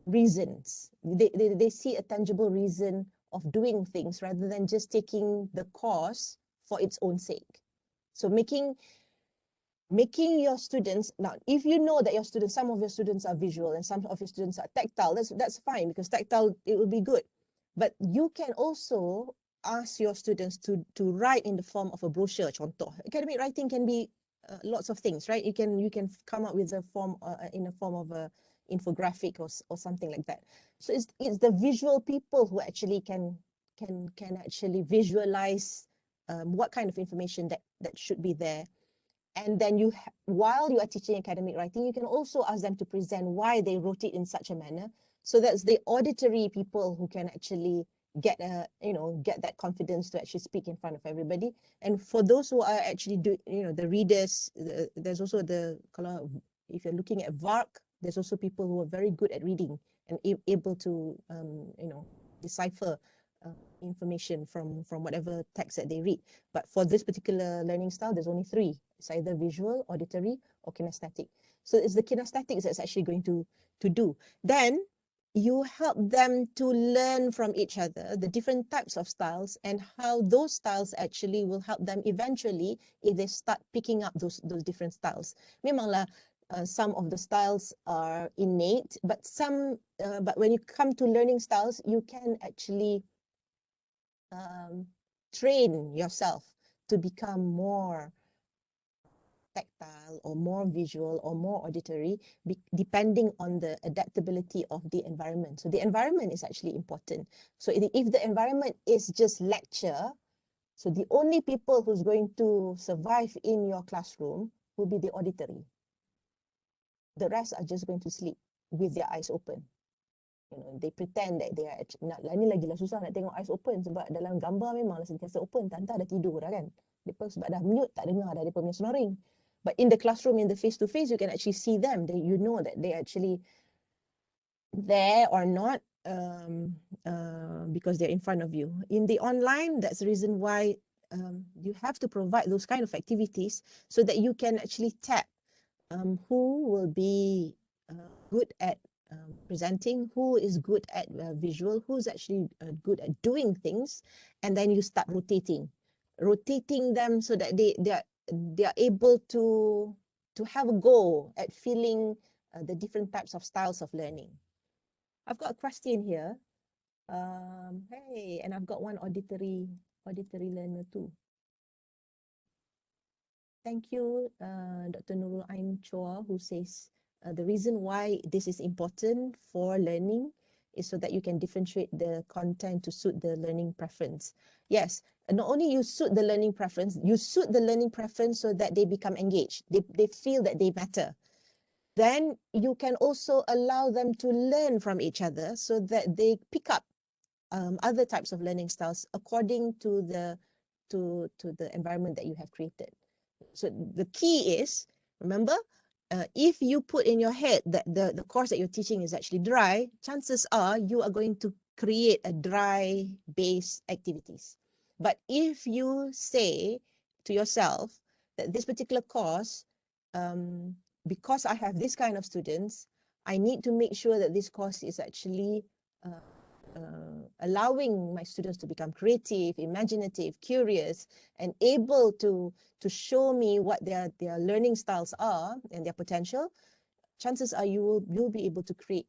reasons. They see a tangible reason of doing things rather than just taking the course for its own sake. So making your students, now if you know that some of your students are visual and some of your students are tactile, that's fine, because tactile, it will be good. But you can also ask your students to write in the form of a brochure. Contoh, academic writing can be lots of things, right? You can come up with a form in a form of a infographic or something like that. So it's the visual people who actually can actually visualize what kind of information that should be there. And then while you are teaching academic writing, you can also ask them to present why they wrote it in such a manner. So that's the auditory people who can actually get that confidence to actually speak in front of everybody. And for those who are actually the readers, there's also if you're looking at VARC, there's also people who are very good at reading and able to decipher information from whatever text that they read. But for this particular learning style, there's only three. It's either visual, auditory, or kinesthetic. So it's the kinesthetics that's actually going to do. Then you help them to learn from each other, the different types of styles, and how those styles actually will help them eventually if they start picking up those different styles. Memanglah some of the styles are innate, but but when you come to learning styles, you can actually train yourself to become more tactile or more visual or more auditory, depending on the adaptability of the environment. So the environment is actually important. So if the environment is just lecture, so the only people who's going to survive in your classroom will be the auditory. The rest are just going to sleep with their eyes open. They pretend that they are ni lagi lah susah nak tengok eyes open sebab dalam gambar memang sentiasa open, tanta dah tidur dah kan. Depa sebab dah mute tak dengar dah depa punya snoring. But in the classroom, in the face-to-face, you can actually see them. You know that they actually there or not because they're in front of you. In the online, that's the reason why you have to provide those kind of activities so that you can actually tap who will be good at presenting, who is good at visual, who's actually good at doing things, and then you start rotating them so that they are able to have a go at feeling the different types of styles of learning. I've got a question here. Hey, and I've got one auditory learner too. Thank you, Dr. Nurul Ain Chua, who says the reason why this is important for learning is so that you can differentiate the content to suit the learning preference. Yes, not only you suit the learning preference, you suit the learning preference so that they become engaged. They feel that they matter. Then you can also allow them to learn from each other so that they pick up other types of learning styles according to the environment that you have created. So the key is, remember, if you put in your head that the course that you're teaching is actually dry, chances are you are going to create a dry based activities. But if you say to yourself that this particular course, because I have this kind of students, I need to make sure that this course is actually allowing my students to become creative, imaginative, curious, and able to show me what their learning styles are and their potential. Chances are you'll be able to create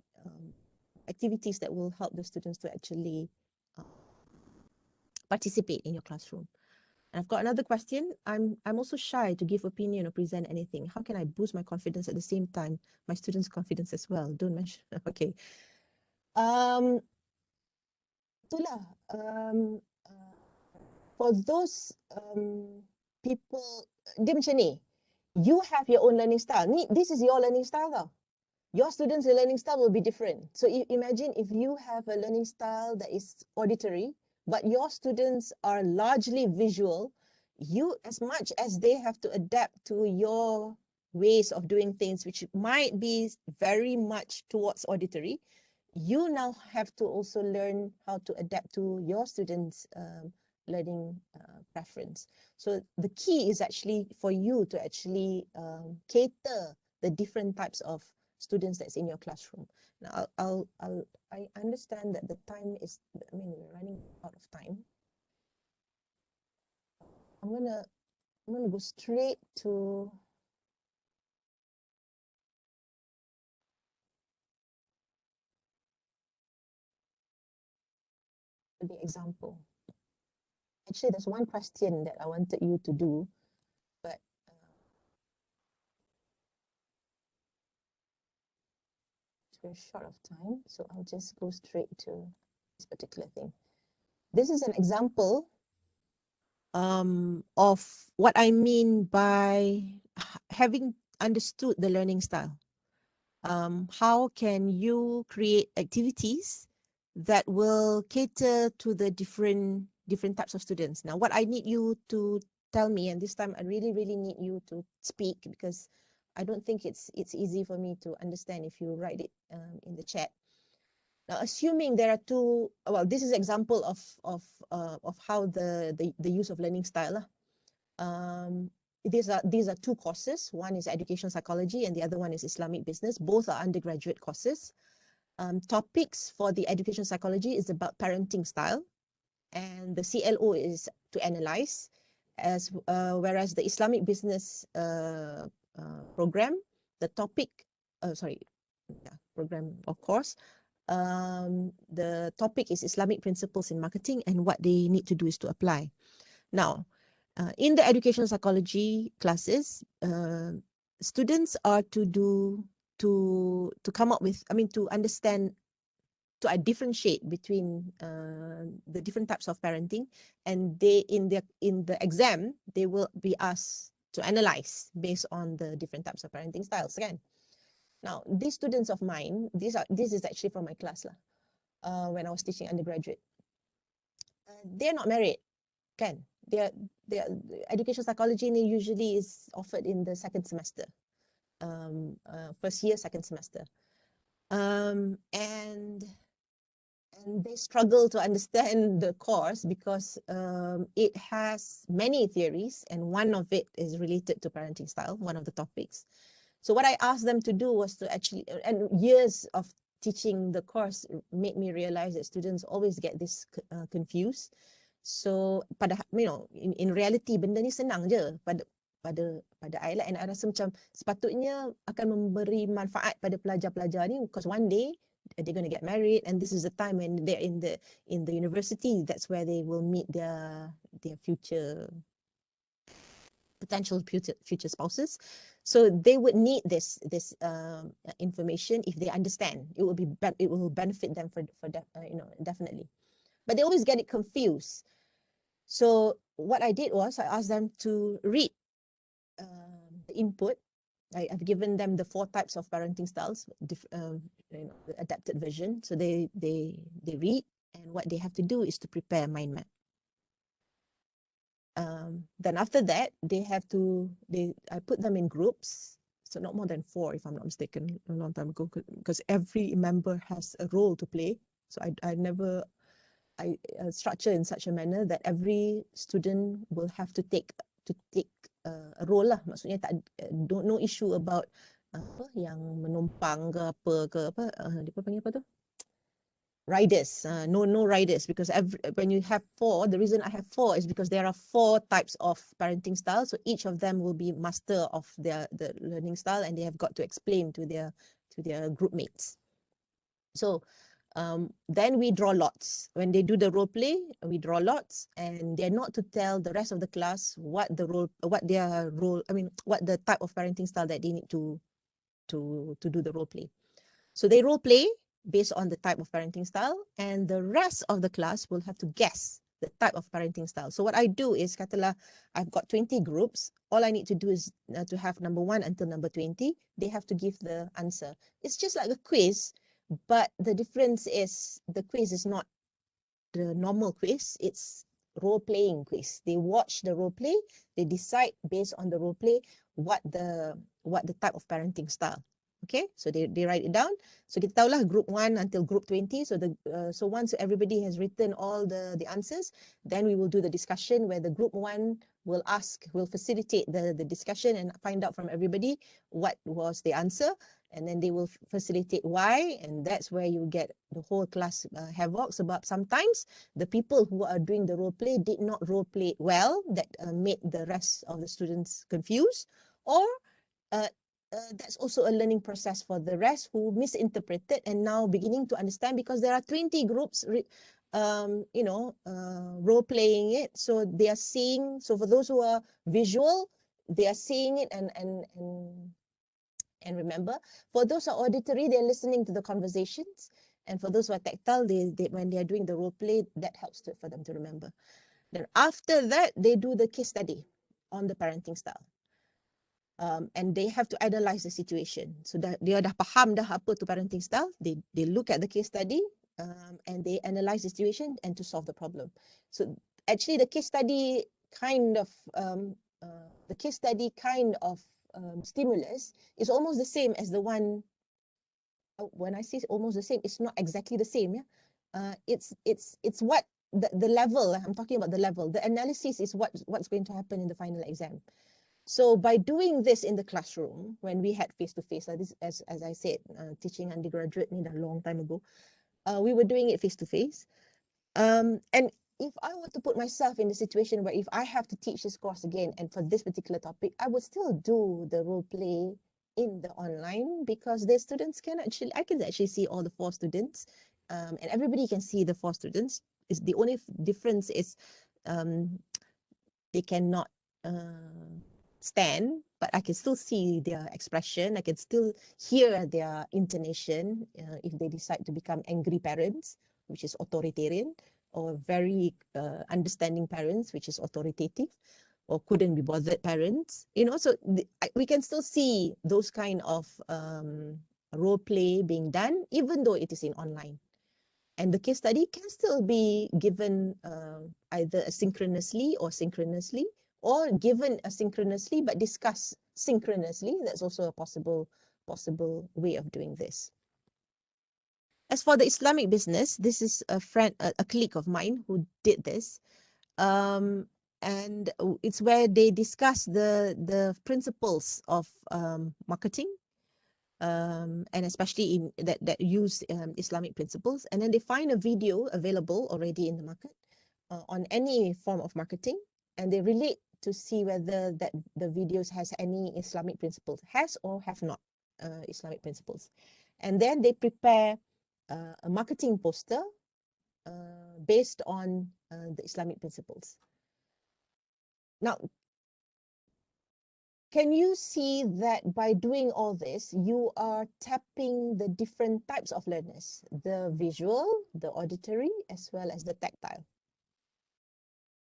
activities that will help the students to actually participate in your classroom. And I've got another question. I'm also shy to give opinion or present anything. How can I boost my confidence at the same time my students' confidence as well? Don't mention. Okay. Itulah. For those people, dia macam ni. You have your own learning style. This is your learning style tau. Your students' learning style will be different. So imagine if you have a learning style that is auditory, but your students are largely visual, you, as much as they have to adapt to your ways of doing things, which might be very much towards auditory, you now have to also learn how to adapt to your students' learning preference. So the key is actually for you to actually cater the different types of students that's in your classroom. Now, I understand that the time is, we're running out of time. I'm gonna go straight to the example. Actually, there's one question that I wanted you to do, but we're short of time, so I'll just go straight to this particular thing. This is an example of what I mean by having understood the learning style. How can you create activities that will cater to the different types of students? Now, what I need you to tell me, and this time I really need you to speak, because I don't think it's easy for me to understand if you write it in the chat. Now, assuming there are two, well, this is an example of how the use of learning style. These are two courses. One is education psychology and the other one is Islamic business. Both are undergraduate courses. Topics for the education psychology is about parenting style, and the CLO is to analyze, whereas the Islamic business program, the topic, program of course, the topic is Islamic principles in marketing, and what they need to do is to apply. Now, in the education psychology classes, students are to come up with, to understand, to differentiate between the different types of parenting, and they in the exam they will be asked to analyze based on the different types of parenting styles again. Now, these students of mine, this is actually from my class when I was teaching undergraduate. They're not married, can? Their education psychology usually is offered in the second semester, first year, second semester, and they struggle to understand the course because it has many theories, and one of it is related to parenting style, one of the topics. So what I asked them to do was to actually, and years of teaching the course made me realize that students always get this confused. So in reality benda ni senang je pada I lah, and I rasa macam sepatutnya akan memberi manfaat pada pelajar-pelajar ni, because one day they're going to get married, and this is the time when they're in the university. That's where they will meet their future potential future spouses. So they would need this information. If they understand, it will benefit them for definitely. But they always get it confused. So what I did was I asked them to read the input. I've given them the 4 types of parenting styles, the adapted version. So they read, and what they have to do is to prepare a mind map. Then after that, I put them in groups, so not more than 4 if I'm not mistaken, a long time ago, because every member has a role to play. So I structure in such a manner that every student will have to take a role lah. Maksudnya no issue about apa yang menumpang ke apa dia panggil apa tu, riders. No riders, because when you have 4, the reason I have 4 is because there are 4 types of parenting styles. So each of them will be master of the learning style, and they have got to explain to their group mates. So then we draw lots. When they do the role play, we draw lots, and they're not to tell the rest of the class what the type of parenting style that they need to do the role play. So they role play based on the type of parenting style, and the rest of the class will have to guess the type of parenting style. So what I do is, katalah I've got 20 groups. All I need to do is to have number 1 until number 20. They have to give the answer. It's just like a quiz, but the difference is the quiz is not the normal quiz. It's role-playing quiz. They watch the role play. They decide based on the role play what the type of parenting style. Okay, so they write it down. So kita tahulah group 1 until group 20. So so once everybody has written all the answers, then we will do the discussion where the group 1 will facilitate the discussion and find out from everybody what was the answer, and then they will facilitate why, and that's where you get the whole class havoc. Sebab sometimes the people who are doing the role play did not role play well, that made the rest of the students confused, or that's also a learning process for the rest who misinterpreted and now beginning to understand, because there are 20 groups role playing it. So they are seeing, so for those who are visual, they are seeing it and remember. For those who are auditory, they're listening to the conversations, and for those who are tactile, they when they are doing the role play, that helps for them to remember. Then after that, they do the case study on the parenting style. And they have to analyze the situation. So dia dah faham dah apa tu parenting style. They look at the case study and they analyze the situation and to solve the problem. So actually, the case study kind of stimulus is almost the same as the one. When I say almost the same, it's not exactly the same. Yeah, it's what the level. I'm talking about the level. The analysis is what's going to happen in the final exam. So by doing this in the classroom, when we had face-to-face, as I said, teaching undergraduate a long time ago, we were doing it face-to-face. And if I were to put myself in the situation where if I have to teach this course again, and for this particular topic, I would still do the role play in the online, because the students I can actually see all the 4 students, and everybody can see the 4 students. Is the only difference is they cannot stand, but I can still see their expression. I can still hear their intonation if they decide to become angry parents, which is authoritarian, or very understanding parents, which is authoritative, or couldn't be bothered parents. So we can still see those kind of role play being done, even though it is in online. And the case study can still be given either asynchronously or synchronously, or given asynchronously but discussed synchronously. That's also a possible way of doing this. As for the Islamic business, this is a colleague of mine who did this. And it's where they discuss the principles of marketing, and especially in that use Islamic principles. And then they find a video available already in the market on any form of marketing, and they relate to see whether the videos has any Islamic principles, has or have not Islamic principles. And then they prepare a marketing poster based on the Islamic principles. Now, can you see that by doing all this, you are tapping the different types of learners, the visual, the auditory, as well as the tactile?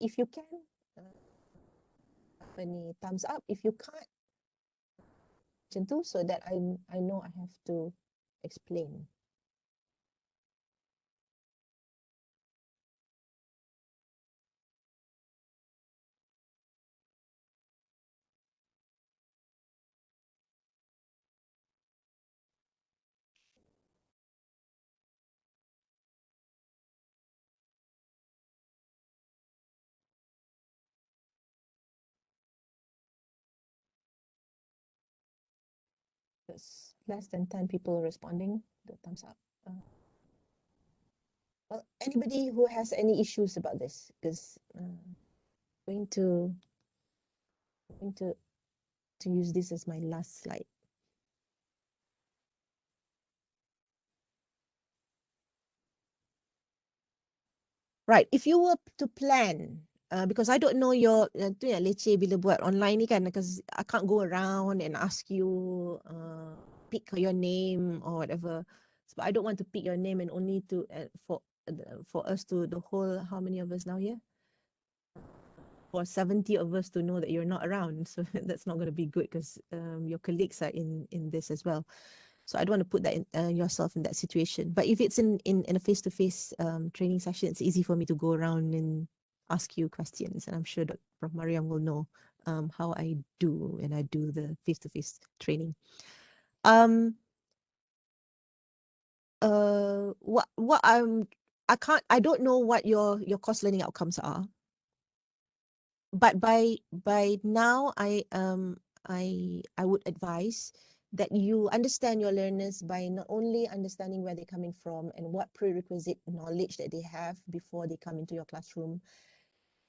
If you can, thumbs up. If you can't, so that I know I have to explain. There's less than 10 people responding, the thumbs up. Well, anybody who has any issues about this, because going to use this as my last slide. Right, if you were to plan, because I don't know your, tu yang leceh bila buat online ni kan, because I can't go around and ask you pick your name or whatever. So I don't want to pick your name and only to for us to, the whole, how many of us now here? For 70 of us to know that you're not around. So that's not going to be good, because your colleagues are in this as well. So I don't want to put that in, yourself in that situation. But if it's in a face-to-face training session, it's easy for me to go around and ask you questions. And I'm sure that Prof. Mariam will know how I do when I do the face-to-face training. I don't know what your course learning outcomes are. But by now, I would advise that you understand your learners by not only understanding where they're coming from and what prerequisite knowledge that they have before they come into your classroom,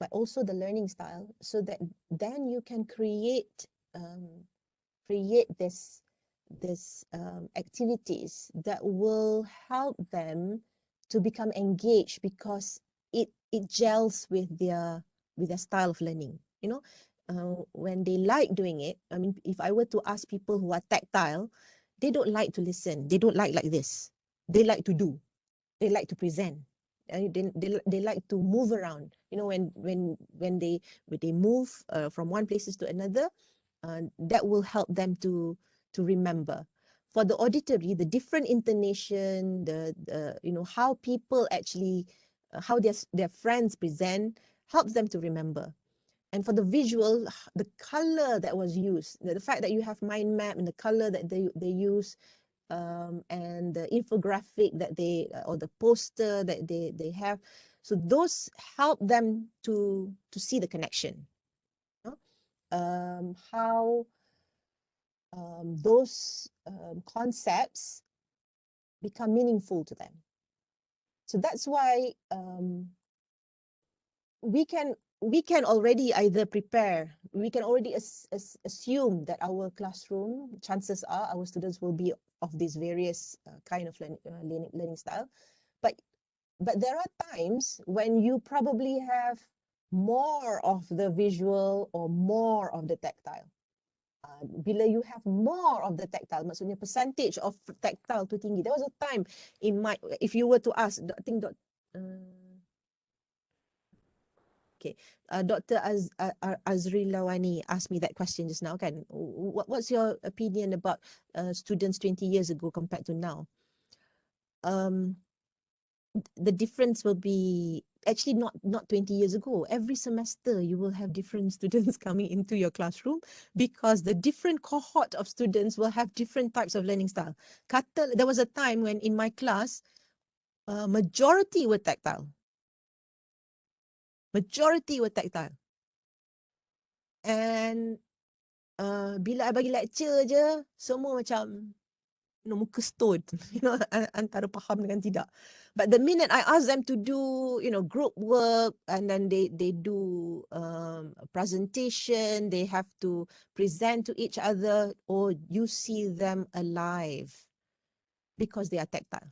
but also the learning style, so that then you can create this activities that will help them to become engaged, because it gels with their style of learning. When they like doing it, I mean, if I were to ask people who are tactile, they don't like to listen. They don't like this. They like to do. They like to present. They like to move around. You know, when they move from one places to another, that will help them to remember. For the auditory, the different intonation, the you know, how people actually how their friends present helps them to remember. And for the visual, the color that was used, the fact that you have mind map and the color that they use, and the infographic that or the poster that they have, so those help them to see the connection. You know? How those concepts become meaningful to them. So that's why we can already either prepare, we can already assume that our classroom, chances are our students will be of these various kind of learning style. But there are times when you probably have more of the visual or more of the tactile. Bila you have more of the tactile, maksudnya percentage of tactile tu tinggi. There was a time in my, if you were to ask, I think Dr. Azri Lawani asked me that question just now, kan? What's your opinion about students 20 years ago compared to now? The difference will be actually not 20 years ago. Every semester you will have different students coming into your classroom because the different cohort of students will have different types of learning style. There was a time when in my class, majority were tactile. Majority were tactile. And bila I bagi lecture je, semua macam muka stone, antara faham dengan tidak. But the minute I ask them to do, group work, and then they do a presentation, they have to present to each other, or you see them alive because they are tactile.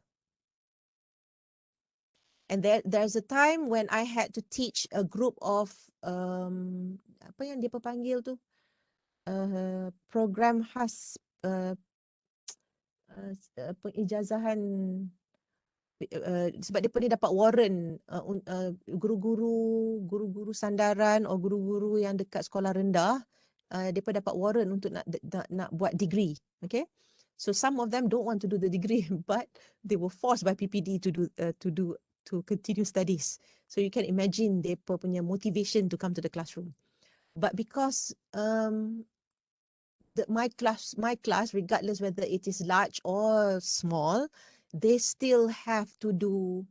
And there's a time when I had to teach a group of apa yang dia panggil tu, program khas pengijazahan, sebab dia ni dapat warrant guru-guru sandaran atau guru-guru yang dekat sekolah rendah, mereka dapat warrant untuk nak buat degree. Okay, so some of them don't want to do the degree, but they were forced by PPD to continue studies. So you can imagine mereka punya motivation to come to the classroom. But because my class, regardless whether it is large or small, they still have to do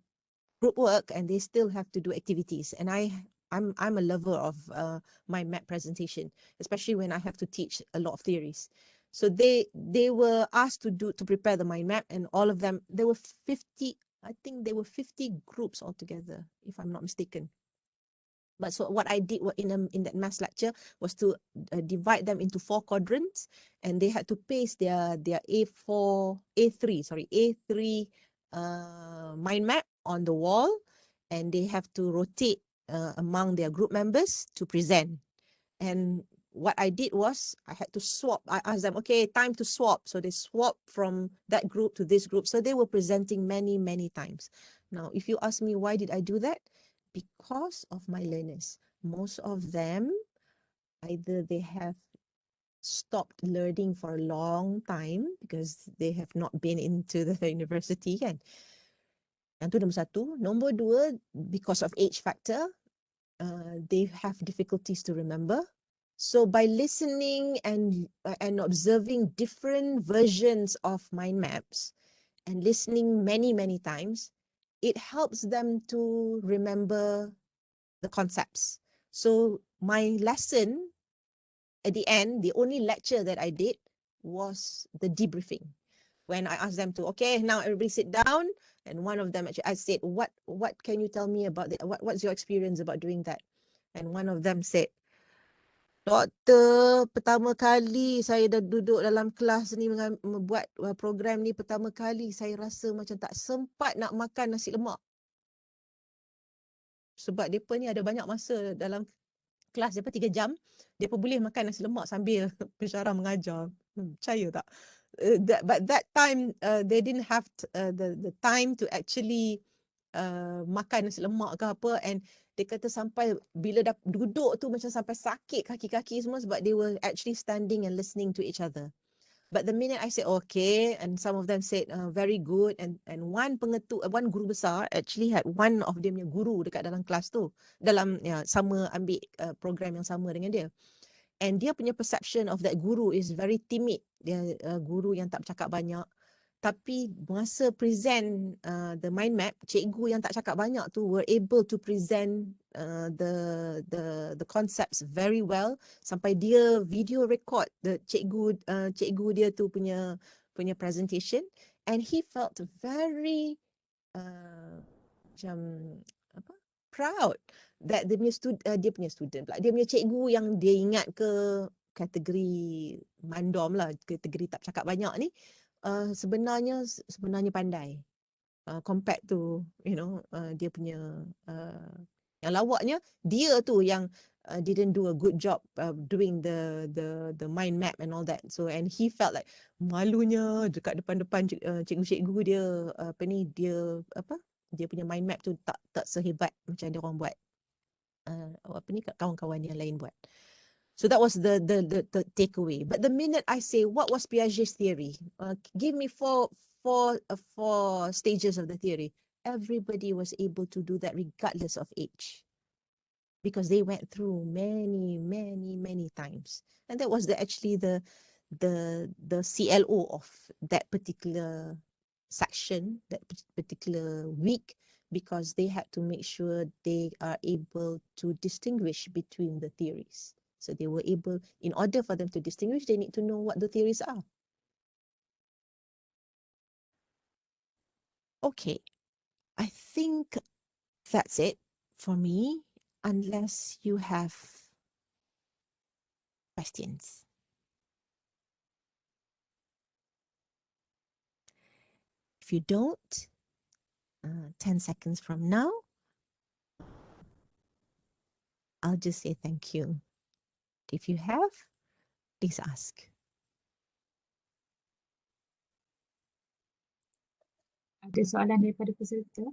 group work and they still have to do activities. And I'm a lover of my map presentation, especially when I have to teach a lot of theories. So they were asked to prepare the mind map, and all of them, there were 50, I think there were 50 groups altogether, if I'm not mistaken. But so what I did in that maths lecture was to divide them into 4 quadrants, and they had to paste their A3 mind map on the wall, and they have to rotate among their group members to present. And what I did was I had to swap. I asked them, okay, time to swap. So they swapped from that group to this group. So they were presenting many, many times. Now, if you ask me why did I do that? Because of my learners. Most of them, either they have stopped learning for a long time because they have not been into the university, kan? Yang tu nombor 1. Nombor 2, because of age factor, they have difficulties to remember. So by listening and observing different versions of mind maps and listening many, many times, it helps them to remember the concepts. So my lesson at the end, the only lecture that I did was the debriefing. When I asked them to, okay, now everybody sit down, and one of them actually, I said, what can you tell me about what's your experience about doing that? And one of them said, Doktor, pertama kali saya dah duduk dalam kelas ni membuat program ni, pertama kali saya rasa macam tak sempat nak makan nasi lemak. Sebab mereka ni ada banyak masa dalam kelas, mereka 3 jam, mereka boleh makan nasi lemak sambil pensyarah mengajar. Percaya tak? But that time, they didn't have the time to actually makan nasi lemak ke apa, and dia kata sampai bila dah duduk tu macam sampai sakit kaki-kaki semua sebab they were actually standing and listening to each other. But the minute I said okay, and some of them said very good, and one guru besar actually had one of dia punya guru dekat dalam kelas tu, dalam sama ambil program yang sama dengan dia. And dia punya perception of that guru is very timid. Dia guru yang tak bercakap banyak. Tapi masa present the mind map, cikgu yang tak cakap banyak tu were able to present the concepts very well, sampai dia video record the cikgu dia tu punya presentation, and he felt very macam apa, proud that dia punya student pula, dia punya cikgu yang dia ingat ke kategori mandom lah, kategori tak cakap banyak ni, sebenarnya pandai compared to dia punya yang lawaknya dia tu yang didn't do a good job doing the mind map and all that. So and he felt like malunya dekat depan cikgu-cikgu dia dia punya mind map tu tak sehebat macam dia orang buat kawan-kawan yang lain buat. So that was the takeaway. But the minute I say what was Piaget's theory, give me four stages of the theory, everybody was able to do that regardless of age, because they went through many times, and that was actually the CLO of that particular section, that particular week, because they had to make sure they are able to distinguish between the theories. So they were able, in order for them to distinguish, they need to know what the theories are. Okay, I think that's it for me, unless you have questions. If you don't, 10 seconds from now, I'll just say thank you. If you have, please ask. Ada soalan daripada peserta?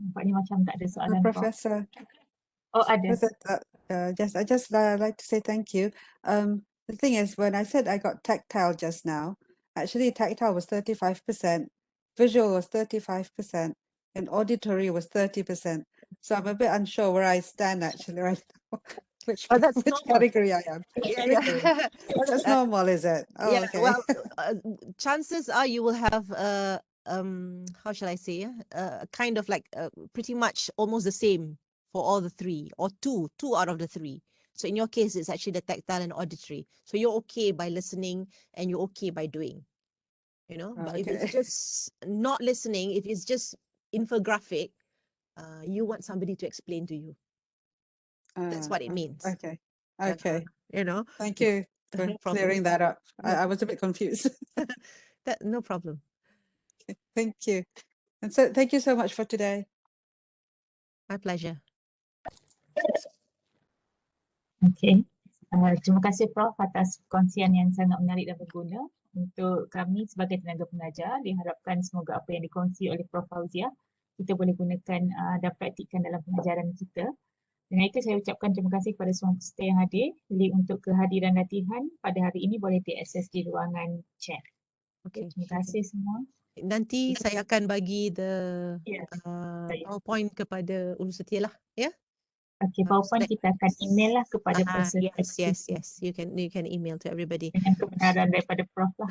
Nampaknya macam tak ada soalan, Prof. Professor. Oh, ada. I just like to say thank you. The thing is, when I said I got tactile just now, actually tactile was 35%, visual was 35%, and auditory was 30%. So I'm a bit unsure where I stand actually right now, which category I am. Yeah. Oh, that's normal, is it? Oh, yeah, okay. well, chances are you will have how shall I say, kind of like pretty much almost the same for all the three, or two out of the three. So in your case, it's actually the tactile and auditory. So you're okay by listening and you're okay by doing, but if it's just not listening, if it's just infographic, you want somebody to explain to you. That's what it means. Okay. Thank you for No problem. clearing that up. I was a bit confused. No problem. Okay, thank you. And so thank you so much for today. My pleasure. Okay. Terima kasih Prof atas perkongsian yang sangat menarik dan berguna. Untuk kami sebagai tenaga pengajar, diharapkan semoga apa yang dikongsi oleh Prof Fauziah kita boleh gunakan dan praktikkan dalam pengajaran kita. Dengan itu saya ucapkan terima kasih kepada semua peserta yang hadir. Link untuk kehadiran latihan pada hari ini boleh diakses di ruangan chat. Okay, terima kasih semua. Nanti saya akan bagi PowerPoint kepada Universiti lah, ya. Okay, PowerPoint kita akan email lah kepada peserta. Yes. You can email to everybody. Dengan kebenaran daripada Prof lah.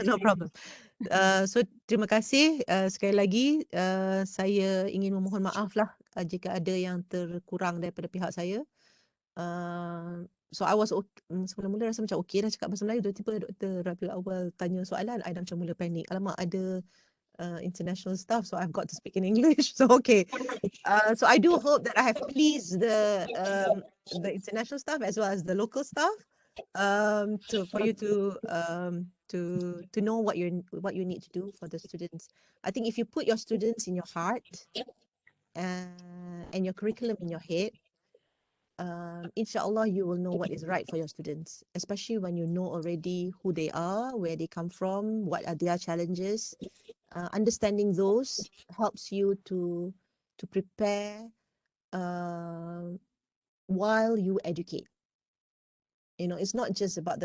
No problem. So terima kasih sekali lagi. Saya ingin memohon maaf lah jika ada yang terkurang daripada pihak saya. So I was mula-mula rasa macam okey dah cakap bahasa Melayu, tiba-tiba Dr. Rabiul Awal tanya soalan, I dah macam mula panik. Alamak, ada international staff, so I've got to speak in English. So okay. So I do hope that I have pleased the international staff as well as the local staff for you to to know what you need to do for the students. I think if you put your students in your heart and your curriculum in your head, inshallah you will know what is right for your students, especially when you know already who they are, where they come from, what are their challenges. Understanding those helps you to prepare while you educate. You know, it's not just about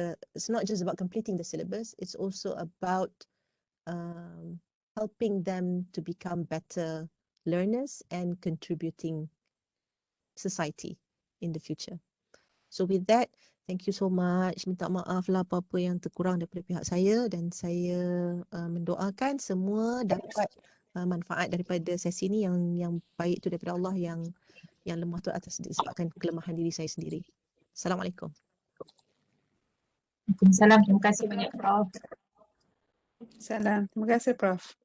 completing the syllabus, it's also about helping them to become better learners and contributing society in the future. So with that, thank you so much. Minta maaf lah apa-apa yang terkurang daripada pihak saya, dan saya mendoakan semua dapat manfaat daripada sesi ini, yang baik itu daripada Allah, yang lemah tu atas disebabkan kelemahan diri saya sendiri. Assalamualaikum. Waalaikumsalam. Terima kasih banyak Prof. Salam. Terima kasih, Prof.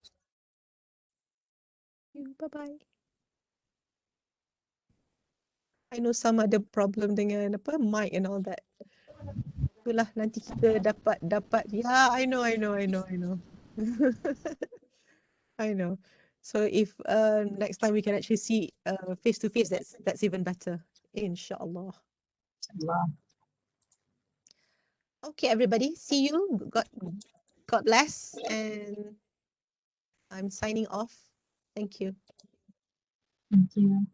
Bye-bye. I know some ada problem dengan mic and all that. Itulah nanti kita dapat yeah, I know I know. So if next time we can actually see face to face, that's even better, inshallah. Okay, everybody, see you. God bless, and I'm signing off. Thank you. Thank you.